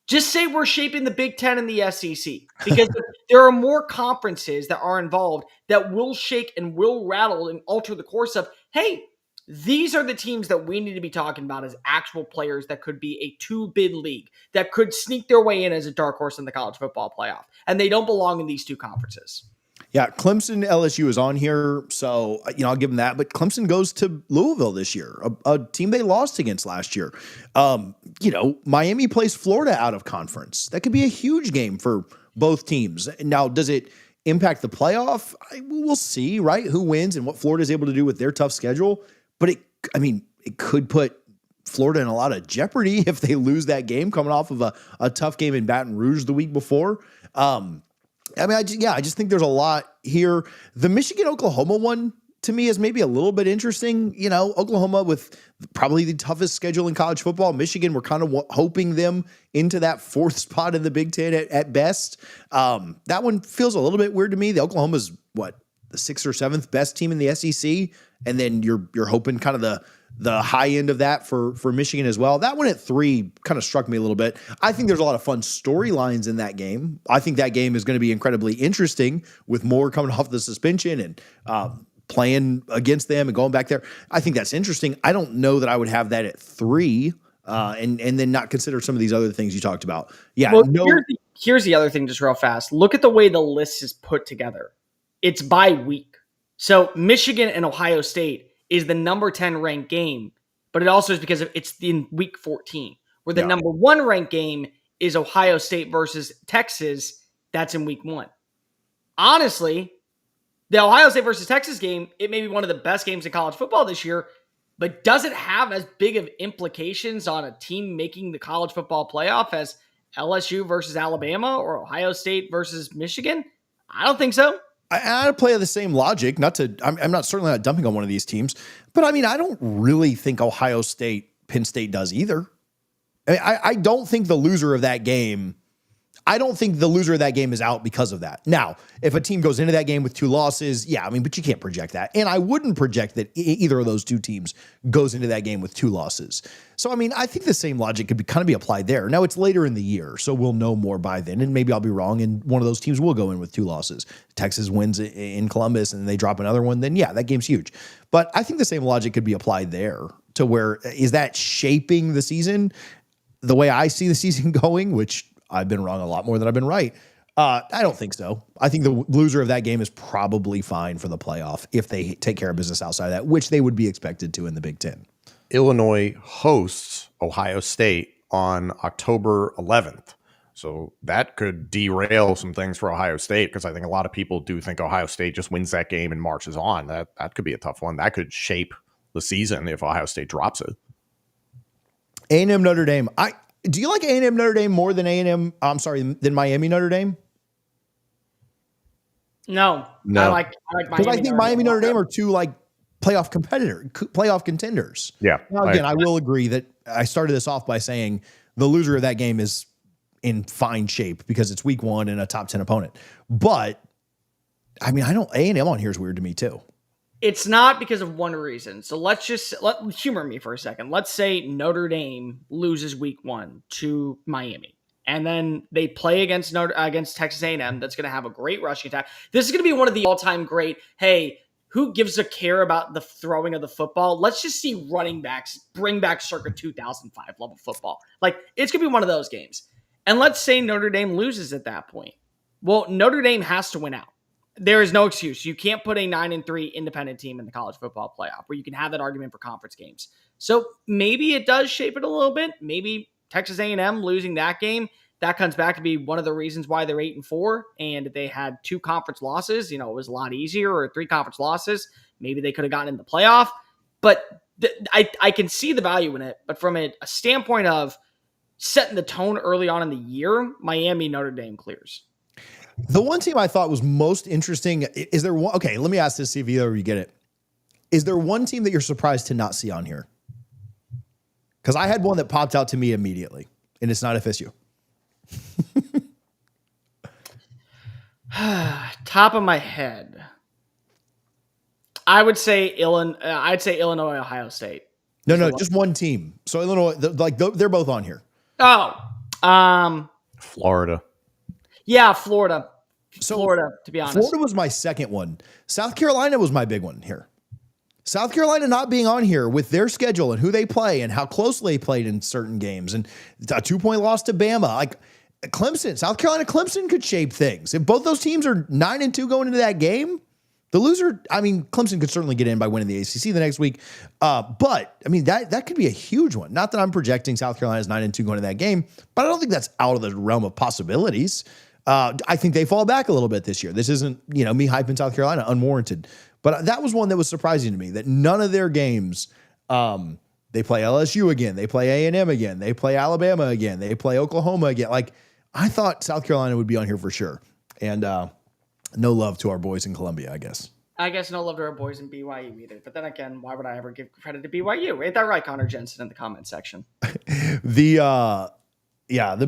just say we're shaping the Big Ten and the SEC, because there are more conferences that are involved that will shake and will rattle and alter the course of, hey, these are the teams that we need to be talking about as actual players that could be a two-bid league, that could sneak their way in as a dark horse in the college football playoff. And they don't belong in these two conferences. Yeah, Clemson, LSU is on here, so I'll give them that. But Clemson goes to Louisville this year, a team they lost against last year. Miami plays Florida out of conference. That could be a huge game for both teams. Now, does it impact the playoff? We'll see, right? Who wins and what Florida is able to do with their tough schedule. But it could put Florida in a lot of jeopardy if they lose that game, coming off of a tough game in Baton Rouge the week before. I just think there's a lot here. The Michigan-Oklahoma one, to me, is maybe a little bit interesting. Oklahoma with probably the toughest schedule in college football. Michigan, we're kind of hoping them into that fourth spot in the Big Ten at best. That one feels a little bit weird to me. The Oklahoma's, the sixth or seventh best team in the SEC, and then you're hoping kind of the high end of that for Michigan as well. That one at 3 kind of struck me a little bit. I think there's a lot of fun storylines in that game. I think that game is going to be incredibly interesting with Moore coming off the suspension and playing against them and going back there. I think that's interesting. I don't know that I would have that at 3 and then not consider some of these other things you talked about. Yeah. Well, here's the other thing, just real fast. Look at the way the list is put together. It's by week. So Michigan and Ohio State is the number 10 ranked game, but it also is because it's in week 14, where the number 1 ranked game is Ohio State versus Texas. That's in week 1. Honestly, the Ohio State versus Texas game, it may be one of the best games in college football this year, but does it have as big of implications on a team making the college football playoff as LSU versus Alabama or Ohio State versus Michigan? I don't think so. I play the same logic. I'm certainly not dumping on one of these teams, but I don't really think Ohio State, Penn State does either. I don't think the loser of that game. I don't think the loser of that game is out because of that. Now, if a team goes into that game with 2 losses, but you can't project that. And I wouldn't project that either of those 2 teams goes into that game with 2 losses. So, I think the same logic could be applied there. Now, it's later in the year, so we'll know more by then. And maybe I'll be wrong, and one of those teams will go in with 2 losses. Texas wins in Columbus, and they drop another one, then that game's huge. But I think the same logic could be applied there to where, is that shaping the season the way I see the season going, which I've been wrong a lot more than I've been right. I don't think so. I think the loser of that game is probably fine for the playoff if they take care of business outside of that, which they would be expected to in the Big Ten. Illinois hosts Ohio State on October 11th. So that could derail some things for Ohio State, because I think a lot of people do think Ohio State just wins that game and marches on. That could be a tough one. That could shape the season if Ohio State drops it. A&M Notre Dame. Do you like A&M Notre Dame more than than Miami Notre Dame? No. I like Miami. Because I think Miami Notre Dame are 2 playoff contenders. Yeah. Now, again, I will agree that I started this off by saying the loser of that game is in fine shape because it's week 1 and a top 10 opponent. But A&M on here is weird to me too. It's not because of one reason. So let humor me for a second. Let's say Notre Dame loses week 1 to Miami, and then they play against Texas A&M. That's going to have a great rushing attack. This is going to be one of the all-time great, hey, who gives a care about the throwing of the football? Let's just see running backs bring back circa 2005 level football. It's going to be one of those games. And let's say Notre Dame loses at that point. Well, Notre Dame has to win out. There is no excuse. You can't put a 9-3 independent team in the college football playoff where you can have that argument for conference games. So maybe it does shape it a little bit. Maybe Texas A&M losing that game, that comes back to be one of the reasons why they're 8-4. And if they had 2 conference losses, it was a lot easier, or 3 conference losses, maybe they could have gotten in the playoff. But I can see the value in it, but from a standpoint of setting the tone early on in the year, Miami, Notre Dame clears. The one team I thought was most interesting, is there one? Okay, let me ask this, see if either of you get it. Is there one team that you're surprised to not see on here? Because I had one that popped out to me immediately, and it's not FSU. Top of my head, I would say Illinois, Ohio State. No, just one team. So Illinois, they're both on here. Florida. Yeah, Florida. Florida, to be honest. Florida was my second one. South Carolina was my big one here. South Carolina not being on here with their schedule and who they play and how closely they played in certain games and a 2-point loss to Bama. Like Clemson, South Carolina, Clemson could shape things. If both those teams are 9-2 going into that game, the loser, I mean, Clemson could certainly get in by winning the ACC the next week. But I mean, that could be a huge one. Not that I'm projecting South Carolina's 9-2 going to that game, but I don't think that's out of the realm of possibilities. I think they fall back a little bit this year. This isn't, me hyping South Carolina unwarranted. But that was one that was surprising to me, that none of their games, they play LSU again, they play A&M again, they play Alabama again, they play Oklahoma again. Like, I thought South Carolina would be on here for sure. And no love to our boys in Columbia, I guess. I guess no love to our boys in BYU either. But then again, why would I ever give credit to BYU? Ain't that right, Connor Jensen, in the comment section? The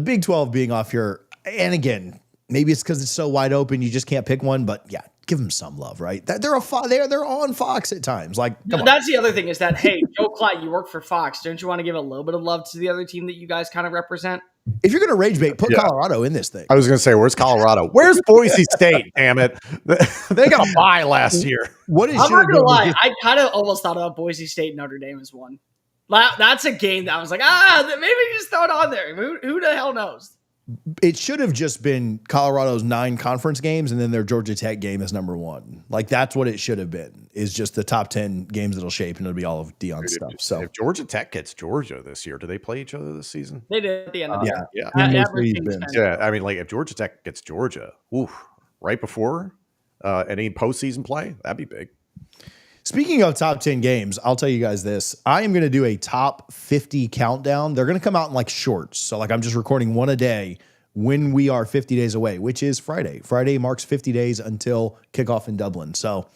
Big 12 being off here, and again, maybe it's because it's so wide open, you just can't pick one. But yeah, give them some love, right? They're on Fox at times. Like, that's the other thing is that, hey, Joe Klatt, you work for Fox. Don't you want to give a little bit of love to the other team that you guys kind of represent? If you're going to rage bait, put Colorado in this thing. I was going to say, where's Colorado? Where's Boise State? Damn it. They got a bye last year. I'm not going to lie. I kind of almost thought about Boise State Notre Dame as one. That's a game that I was like, maybe just throw it on there. Who the hell knows? It should have just been Colorado's 9 conference games and then their Georgia Tech game is number 1. Like, that's what it should have been, is just the top 10 games that'll shape, and it'll be all of Dion's stuff. So if Georgia Tech gets Georgia this year, do they play each other this season? They did at the end of the year. Yeah. I mean, like, if Georgia Tech gets Georgia, right before any postseason play, that'd be big. Speaking of top 10 games, I'll tell you guys this. I am going to do a top 50 countdown. They're going to come out in like shorts. So like I'm just recording one a day when we are 50 days away, which is Friday. Friday marks 50 days until kickoff in Dublin. So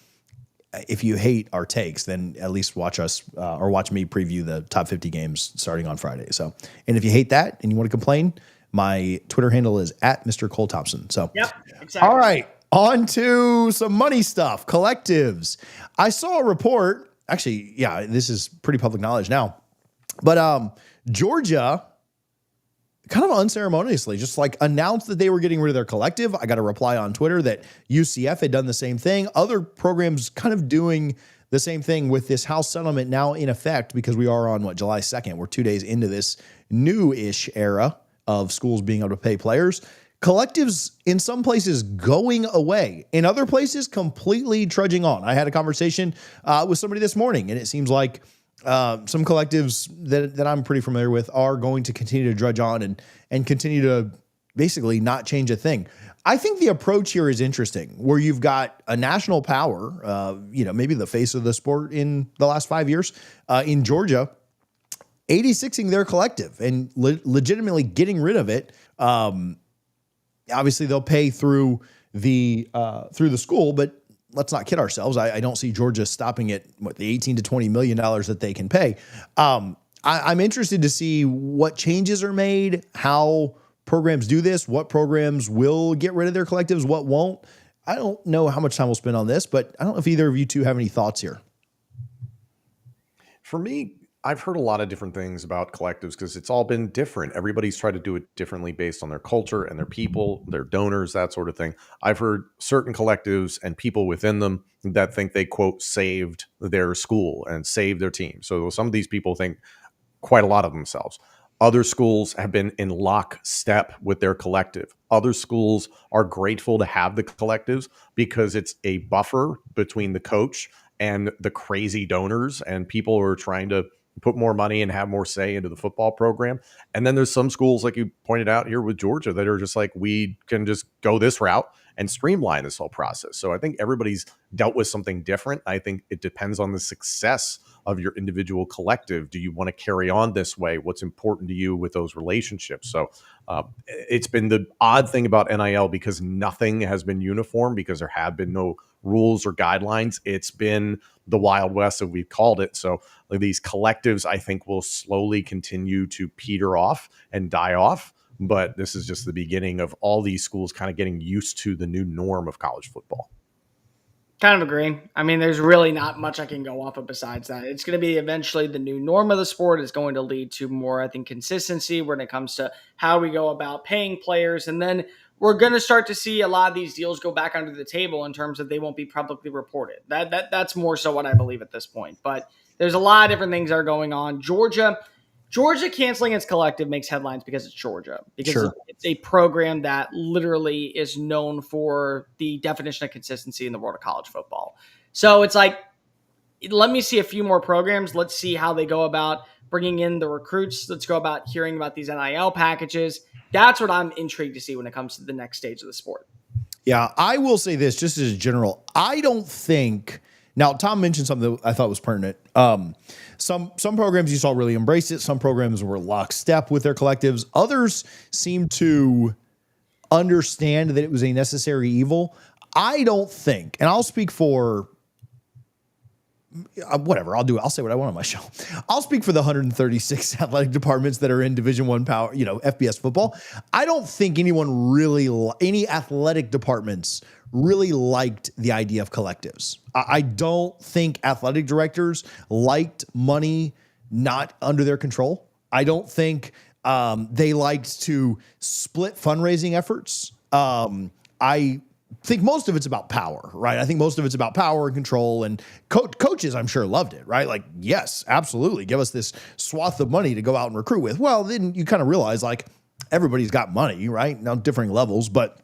if you hate our takes, then at least watch us or watch me preview the top 50 games starting on Friday. So, and if you hate that and you want to complain, my Twitter handle is @Mr. Cole Thompson. So, yep, exactly. All right. On to some money stuff, collectives. I saw a report. Actually, yeah, this is pretty public knowledge now. But Georgia kind of unceremoniously just like announced that they were getting rid of their collective. I got a reply on Twitter that UCF had done the same thing. Other programs kind of doing the same thing with this House settlement now in effect, because we are on July 2nd. We're 2 days into this new-ish era of schools being able to pay players. Collectives in some places going away, in other places completely trudging on. I had a conversation with somebody this morning, and it seems like some collectives that I'm pretty familiar with are going to continue to drudge on and continue to basically not change a thing. I think the approach here is interesting, where you've got a national power, maybe the face of the sport in the last 5 years in Georgia, 86ing their collective and legitimately getting rid of it. Obviously, they'll pay through the school, but let's not kid ourselves. I don't see Georgia stopping at the $18 to $20 million that they can pay. I'm interested to see what changes are made, how programs do this, what programs will get rid of their collectives, what won't. I don't know how much time we'll spend on this, but I don't know if either of you two have any thoughts here. For me, I've heard a lot of different things about collectives because it's all been different. Everybody's tried to do it differently based on their culture and their people, their donors, that sort of thing. I've heard certain collectives and people within them that think they, quote, saved their school and saved their team. So some of these people think quite a lot of themselves. Other schools have been in lockstep with their collective. Other schools are grateful to have the collectives because it's a buffer between the coach and the crazy donors and people who are trying to put more money and have more say into the football program. And then there's some schools, like you pointed out here with Georgia, that are just like, we can just go this route and streamline this whole process. So I think everybody's dealt with something different. I think it depends on the success of your individual collective. Do you want to carry on this way? What's important to you with those relationships? So it's been the odd thing about NIL, because nothing has been uniform, because there have been no rules or guidelines. It's been the Wild West, as we've called it. So these collectives, I think, will slowly continue to peter off and die off. But this is just the beginning of all these schools kind of getting used to the new norm of college football. Kind of agree. I mean, there's really not much I can go off of besides that. It's going to be eventually the new norm of the sport. Is going to lead to more, I think, consistency when it comes to how we go about paying players. And then we're going to start to see a lot of these deals go back under the table in terms of they won't be publicly reported. That's more so what I believe at this point. But there's a lot of different things that are going on. Georgia canceling its collective makes headlines because it's Georgia. Because it's a program that literally is known for the definition of consistency in the world of college football. So it's like, let me see a few more programs. Let's see how they go about bringing in the recruits. Let's go about hearing about these NIL packages. That's what I'm intrigued to see when it comes to the next stage of the sport. Yeah, I will say this just as a general. I don't think – now, Tom mentioned something that I thought was pertinent. Some programs you saw really embrace it. Some programs were lockstep with their collectives. Others seem to understand that it was a necessary evil. I don't think, and I'll speak for whatever, I'll say what I want on my show. I'll speak for the 136 athletic departments that are in Division I power, FBS football. I don't think any athletic departments really liked the idea of collectives. I don't think athletic directors liked money not under their control. I don't think they liked to split fundraising efforts. I think most of it's about power, right? I think most of it's about power and control, and coaches, I'm sure, loved it, right? Like, yes, absolutely. Give us this swath of money to go out and recruit with. Well, then you kind of realize, like, everybody's got money, right? Now, differing levels, but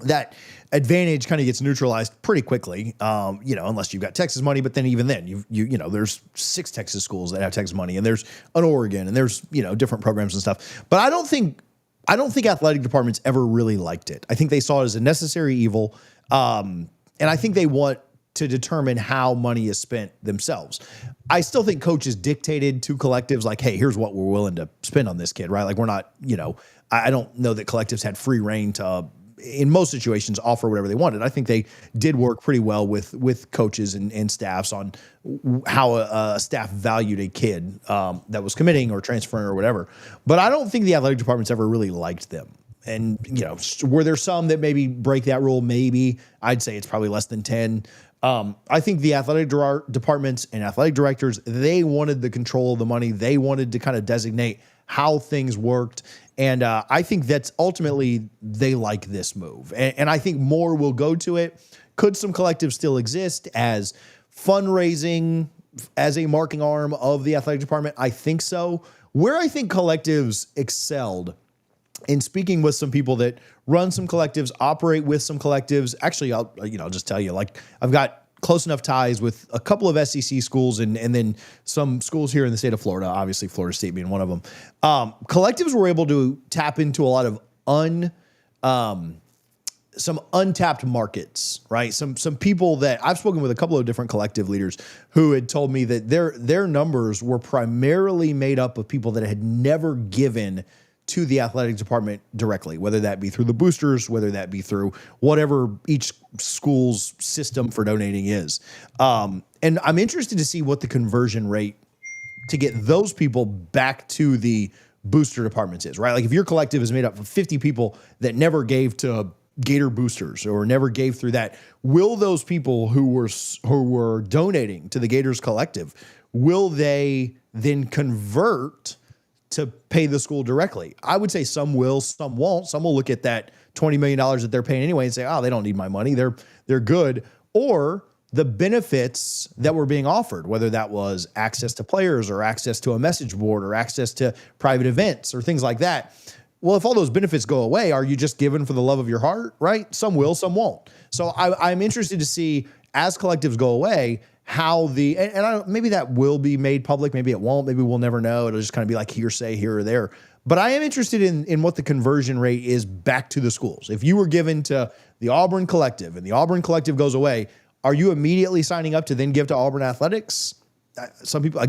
that advantage kind of gets neutralized pretty quickly, unless you've got Texas money. But then even then, there's 6 Texas schools that have Texas money, and there's an Oregon, and there's, different programs and stuff. But I don't think athletic departments ever really liked it. I think they saw it as a necessary evil. And I think they want to determine how money is spent themselves. I still think coaches dictated to collectives like, hey, here's what we're willing to spend on this kid, right? Like, we're not, I don't know that collectives had free reign to, in most situations, offer whatever they wanted. I think they did work pretty well with coaches and staffs on how a staff valued a kid that was committing or transferring or whatever. But I don't think the athletic departments ever really liked them. And, were there some that maybe break that rule? Maybe. I'd say it's probably less than 10. I think the athletic departments and athletic directors, they wanted the control of the money. They wanted to kind of designate how things worked. And I think that's ultimately they like this move. And I think more will go to it. Could some collectives still exist as fundraising, as a marking arm of the athletic department? I think so. Where I think collectives excelled, in speaking with some people that run some collectives, operate with some collectives. Actually, I'll just tell you, like, I've got close enough ties with a couple of SEC schools and then some schools here in the state of Florida, obviously Florida State being one of them. Collectives were able to tap into a lot of some untapped markets, right? Some people that I've spoken with, a couple of different collective leaders who had told me that their numbers were primarily made up of people that had never given to the athletic department directly, whether that be through the boosters, whether that be through whatever each school's system for donating is. And I'm interested to see what the conversion rate to get those people back to the booster departments is, right? Like, if your collective is made up of 50 people that never gave to Gator boosters or never gave through that, will those people who were donating to the Gators collective, will they then convert to pay the school directly? I would say some will, some won't. Some will look at that $20 million that they're paying anyway and say, oh, they don't need my money. They're good. Or the benefits that were being offered, whether that was access to players or access to a message board or access to private events or things like that. Well, if all those benefits go away, are you just given for the love of your heart, right? Some will, some won't. So I'm interested to see, as collectives go away, how maybe that will be made public, maybe it won't, maybe we'll never know. It'll just kind of be like hearsay here or there. But I am interested in what the conversion rate is back to the schools. If you were given to the Auburn collective and the Auburn collective goes away, are you immediately signing up to then give to Auburn athletics? some people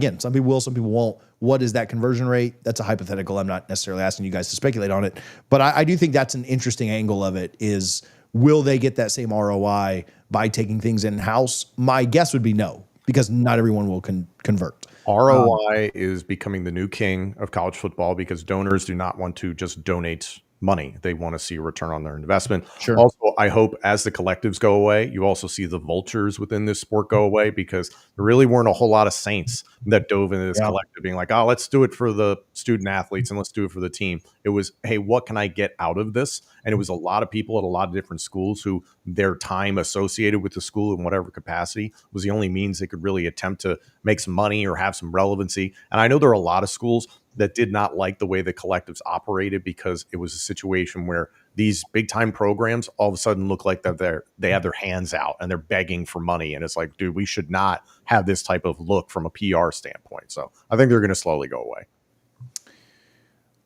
will, some people won't. What is that conversion rate? That's a hypothetical. I'm not necessarily asking you guys to speculate on it, but I do think that's an interesting angle of it is, will they get that same ROI by taking things in-house? My guess would be no, because not everyone will convert. ROI is becoming the new king of college football because donors do not want to just donate money. They want to see a return on their investment. Sure. Also, I hope as the collectives go away, you also see the vultures within this sport go away, because there really weren't a whole lot of saints that dove into this collective being like, oh, let's do it for the student athletes and let's do it for the team. It was, hey, what can I get out of this? And it was a lot of people at a lot of different schools who their time associated with the school in whatever capacity was the only means they could really attempt to make some money or have some relevancy. And I know there are a lot of schools that did not like the way the collectives operated, because it was a situation where these big time programs all of a sudden look like they have their hands out and they're begging for money. And it's like, dude, we should not have this type of look from a PR standpoint. So I think they're going to slowly go away.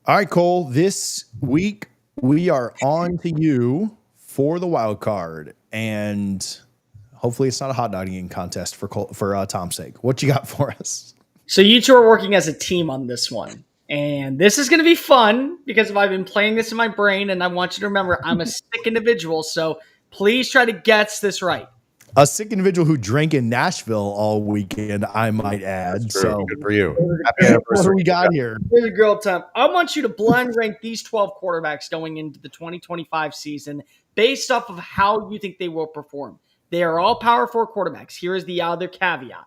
All right, Cole, this week we are on to you for the wild card, and hopefully it's not a hot dog eating contest for Tom's sake. What you got for us? So you two are working as a team on this one. And this is going to be fun because I've been playing this in my brain, and I want you to remember I'm a sick individual. So please try to guess this right. A sick individual who drank in Nashville all weekend, I might add. So good for you. Happy what do we got here? Here's a girl time. I want you to blind rank these 12 quarterbacks going into the 2025 season based off of how you think they will perform. They are all Power 4 quarterbacks. Here is the other caveat.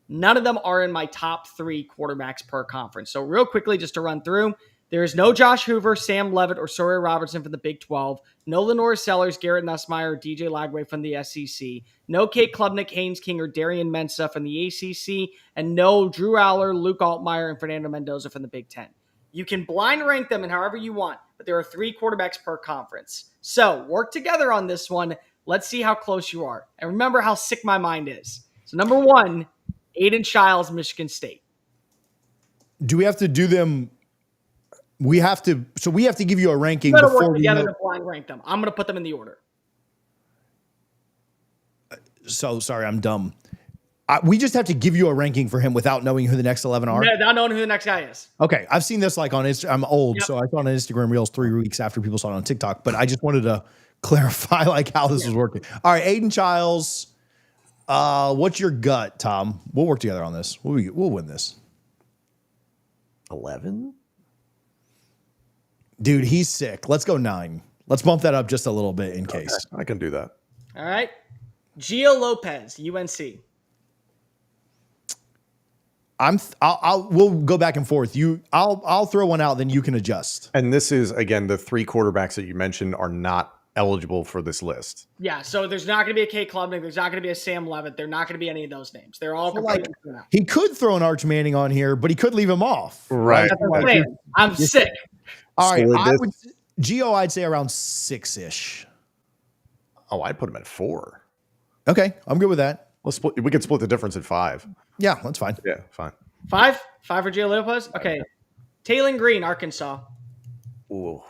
None of them are in my top 3 quarterbacks per conference. So real quickly, just to run through, there is no Josh Hoover, Sam Levitt, or Sawyer Robertson from the Big 12. No Lenore Sellers, Garrett Nussmeier, or DJ Lagway from the SEC. No Kate Klubnik, Haynes King, or Darian Mensah from the ACC. And no Drew Aller, Luke Altmaier, and Fernando Mendoza from the Big 10. You can blind rank them in however you want, but there are 3 quarterbacks per conference. So work together on this one. Let's see how close you are. And remember how sick my mind is. So number 1, Aiden Childs, Michigan State. Do we have to do them? We have to give you a ranking You before work we together know. to blind rank them. I'm going to put them in the order. So sorry, I'm dumb. We just have to give you a ranking for him without knowing who the next 11 are. Yeah, not knowing who the next guy is. Okay, I've seen this like on Instagram. I'm old, Yep. so I saw it on Instagram Reels 3 weeks after people saw it on TikTok. But I just wanted to clarify like how this was working. All right, Aiden Childs. What's your gut, Tom? We'll work together on this. We'll win this. 11? Dude, he's sick. Let's go 9. Let's bump that up just a little bit in case. I can do that. All right. Gio Lopez, UNC. We'll go back and forth. I'll throw one out, then you can adjust. And this is, again, the 3 quarterbacks that you mentioned are not eligible for this list. Yeah, so there's not going to be a Kate Klubnik. There's not going to be a Sam Levitt. They're not going to be any of those names. They're all he could throw an Arch Manning on here, but he could leave him off. Right. That's what I'm saying. I'm sick. All right. Gio, I'd say around 6-ish. Oh, I'd put him at 4. Okay, I'm good with that. We could split the difference at 5. Yeah, that's fine. Yeah, fine. 5 for Gio Lopez? Okay. Taylon Green, Arkansas. Ooh.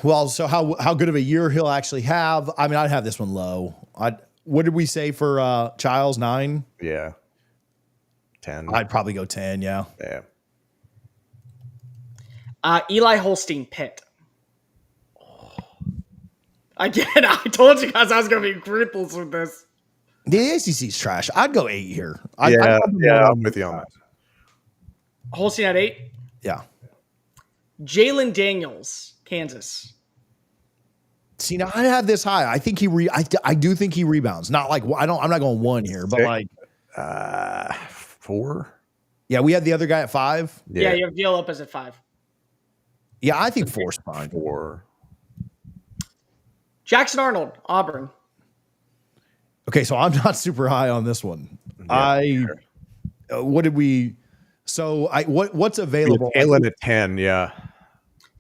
Well, so how good of a year he'll actually have? I mean, I'd have this one low. What did we say for Childs? 9? Yeah. 10. I'd probably go 10. Yeah. Yeah. Eli Holstein, Pitt. Again, I told you guys I was going to be ruthless with this. The ACC's trash. I'd go 8 here. I'm with you on that. Holstein at 8. Yeah. Jalen Daniels, Kansas. See, now I have this high. I think I do think he rebounds. Not like I'm not going 1 here, but 6? like 4. Yeah, we had the other guy at 5. Yeah, you have Gio Lopez at 5. Yeah, I think 4's fine. 4. Jackson Arnold, Auburn. Okay, so I'm not super high on this one. Yeah, what did we? So what's available? Taylon at 10. Yeah.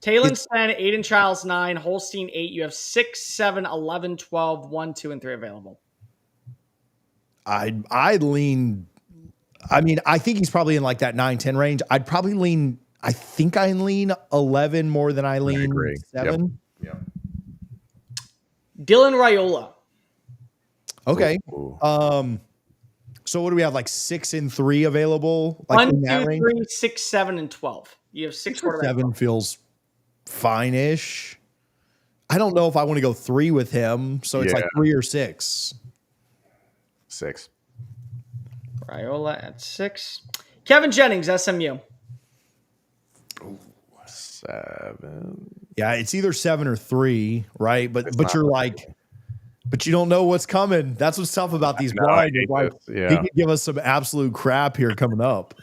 Taylon's 10, Aiden Childs 9, Holstein 8. You have 6, 7, 11, 12, 1, 2, and 3 available. I'd lean. I mean, I think he's probably in like that 9-10 range. I'd probably lean. I think I lean 11 more than I lean 7. Yep. Dylan Raiola. Okay. So what do we have? Like 6 and 3 available? Like 1, in that 2, range? 3, 6, 7, and 12. You have 6 quarterbacks. 7 feels fine-ish. I don't know if I want to go 3 with him. So it's like 3 or 6. 6. Raiola at 6. Kevin Jennings, SMU. 7. Yeah, it's either 7 or 3, right? But you're like, but you don't know what's coming. That's what's tough about these blinds. Like, yeah. He could give us some absolute crap here coming up.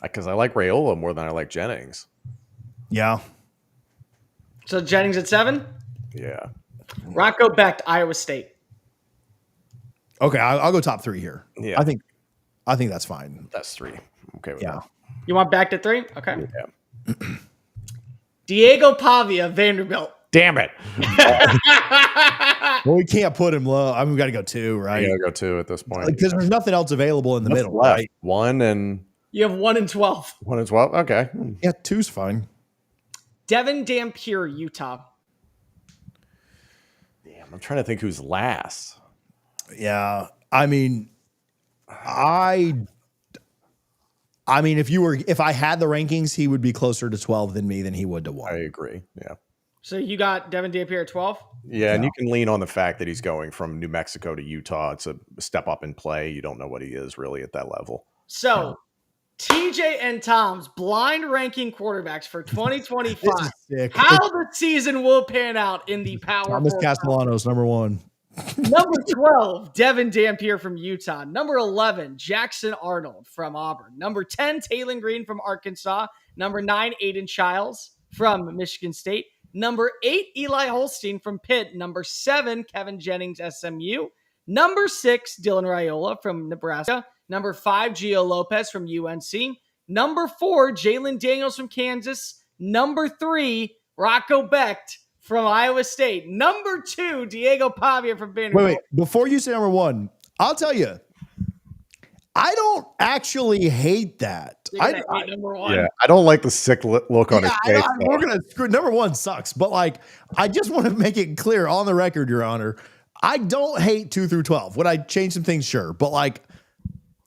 Because I like Raiola more than I like Jennings. Yeah. So Jennings at 7? Yeah. Rocco Becht, Iowa State. Okay, I'll go top 3 here. Yeah. I think that's fine. That's 3. Okay with Yeah. that. You want Becht at 3? Okay. Yeah. Diego Pavia, Vanderbilt. Damn it. Well, we can't put him low. I mean, we got to go 2, right? I gotta go 2 at this point. Because there's nothing else available in the middle, left? right? 1 and You have 1 and 12. 1 and 12. Okay. Yeah, 2's fine. Devin Dampier, Utah. Damn, I'm trying to think who's last. Yeah, I mean, if I had the rankings, he would be closer to 12 than me than he would to 1. I agree. Yeah. So you got Devin Dampier at 12? Yeah, and you can lean on the fact that he's going from New Mexico to Utah. It's a step up in play. You don't know what he is really at that level. So TJ and Tom's blind ranking quarterbacks for 2025. How the season will pan out in the Power Thomas 4 Castellanos, number 1. Number 12, Devin Dampier from Utah. Number 11, Jackson Arnold from Auburn. Number 10, Taylor Green from Arkansas. Number 9, Aiden Childs from Michigan State. Number 8, Eli Holstein from Pitt. Number 7, Kevin Jennings, SMU. Number 6, Dylan Raiola from Nebraska. Number 5, Gio Lopez from UNC. Number 4, Jalen Daniels from Kansas. Number 3, Rocco Becht from Iowa State. Number 2, Diego Pavia from Vanderbilt. Wait. Before you say number 1, I'll tell you, I don't actually hate that. Number 1. Yeah, I don't like the sick look on his face. We're gonna screw. Number 1 sucks, but like, I just want to make it clear on the record, Your Honor, I don't hate 2 through 12. Would I change some things? Sure, but like,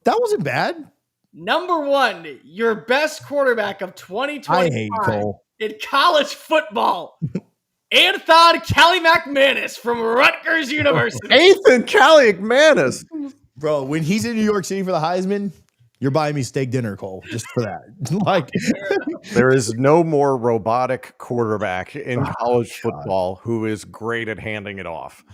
that wasn't bad. Number 1, your best quarterback of 2025 I hate Cole in college football. Anthon Kelly McManus from Rutgers University. Ethan Kelly McManus. Bro, when he's in New York City for the Heisman, you're buying me steak dinner, Cole, just for that. Like, there is no more robotic quarterback in college football who is great at handing it off.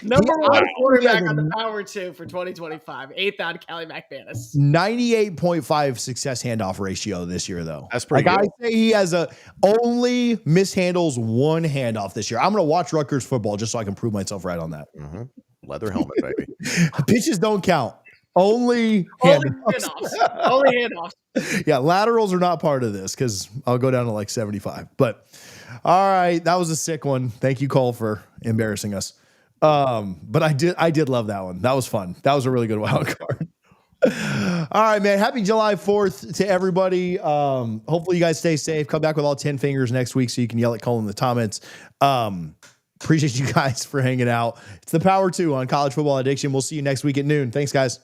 Number 1 quarterback on the Power 2 for 2025, Anthon Kelly McManus. 98.5 success handoff ratio this year, though. That's pretty good. I say he has only mishandles 1 handoff this year. I'm going to watch Rutgers football just so I can prove myself right on that. Mm-hmm. Leather helmet, baby. Pitches don't count. Only handoffs. Only handoffs. Yeah, laterals are not part of this because I'll go down to like 75. But all right, that was a sick one. Thank you, Cole, for embarrassing us. But I did love that one. That was fun. That was a really good wild card. All right, man. Happy July 4th to everybody. Hopefully you guys stay safe. Come back with all 10 fingers next week so you can yell at Cole in the comments. Appreciate you guys for hanging out. It's the Power 2 on College Football Addiction. We'll see you next week at noon. Thanks, guys.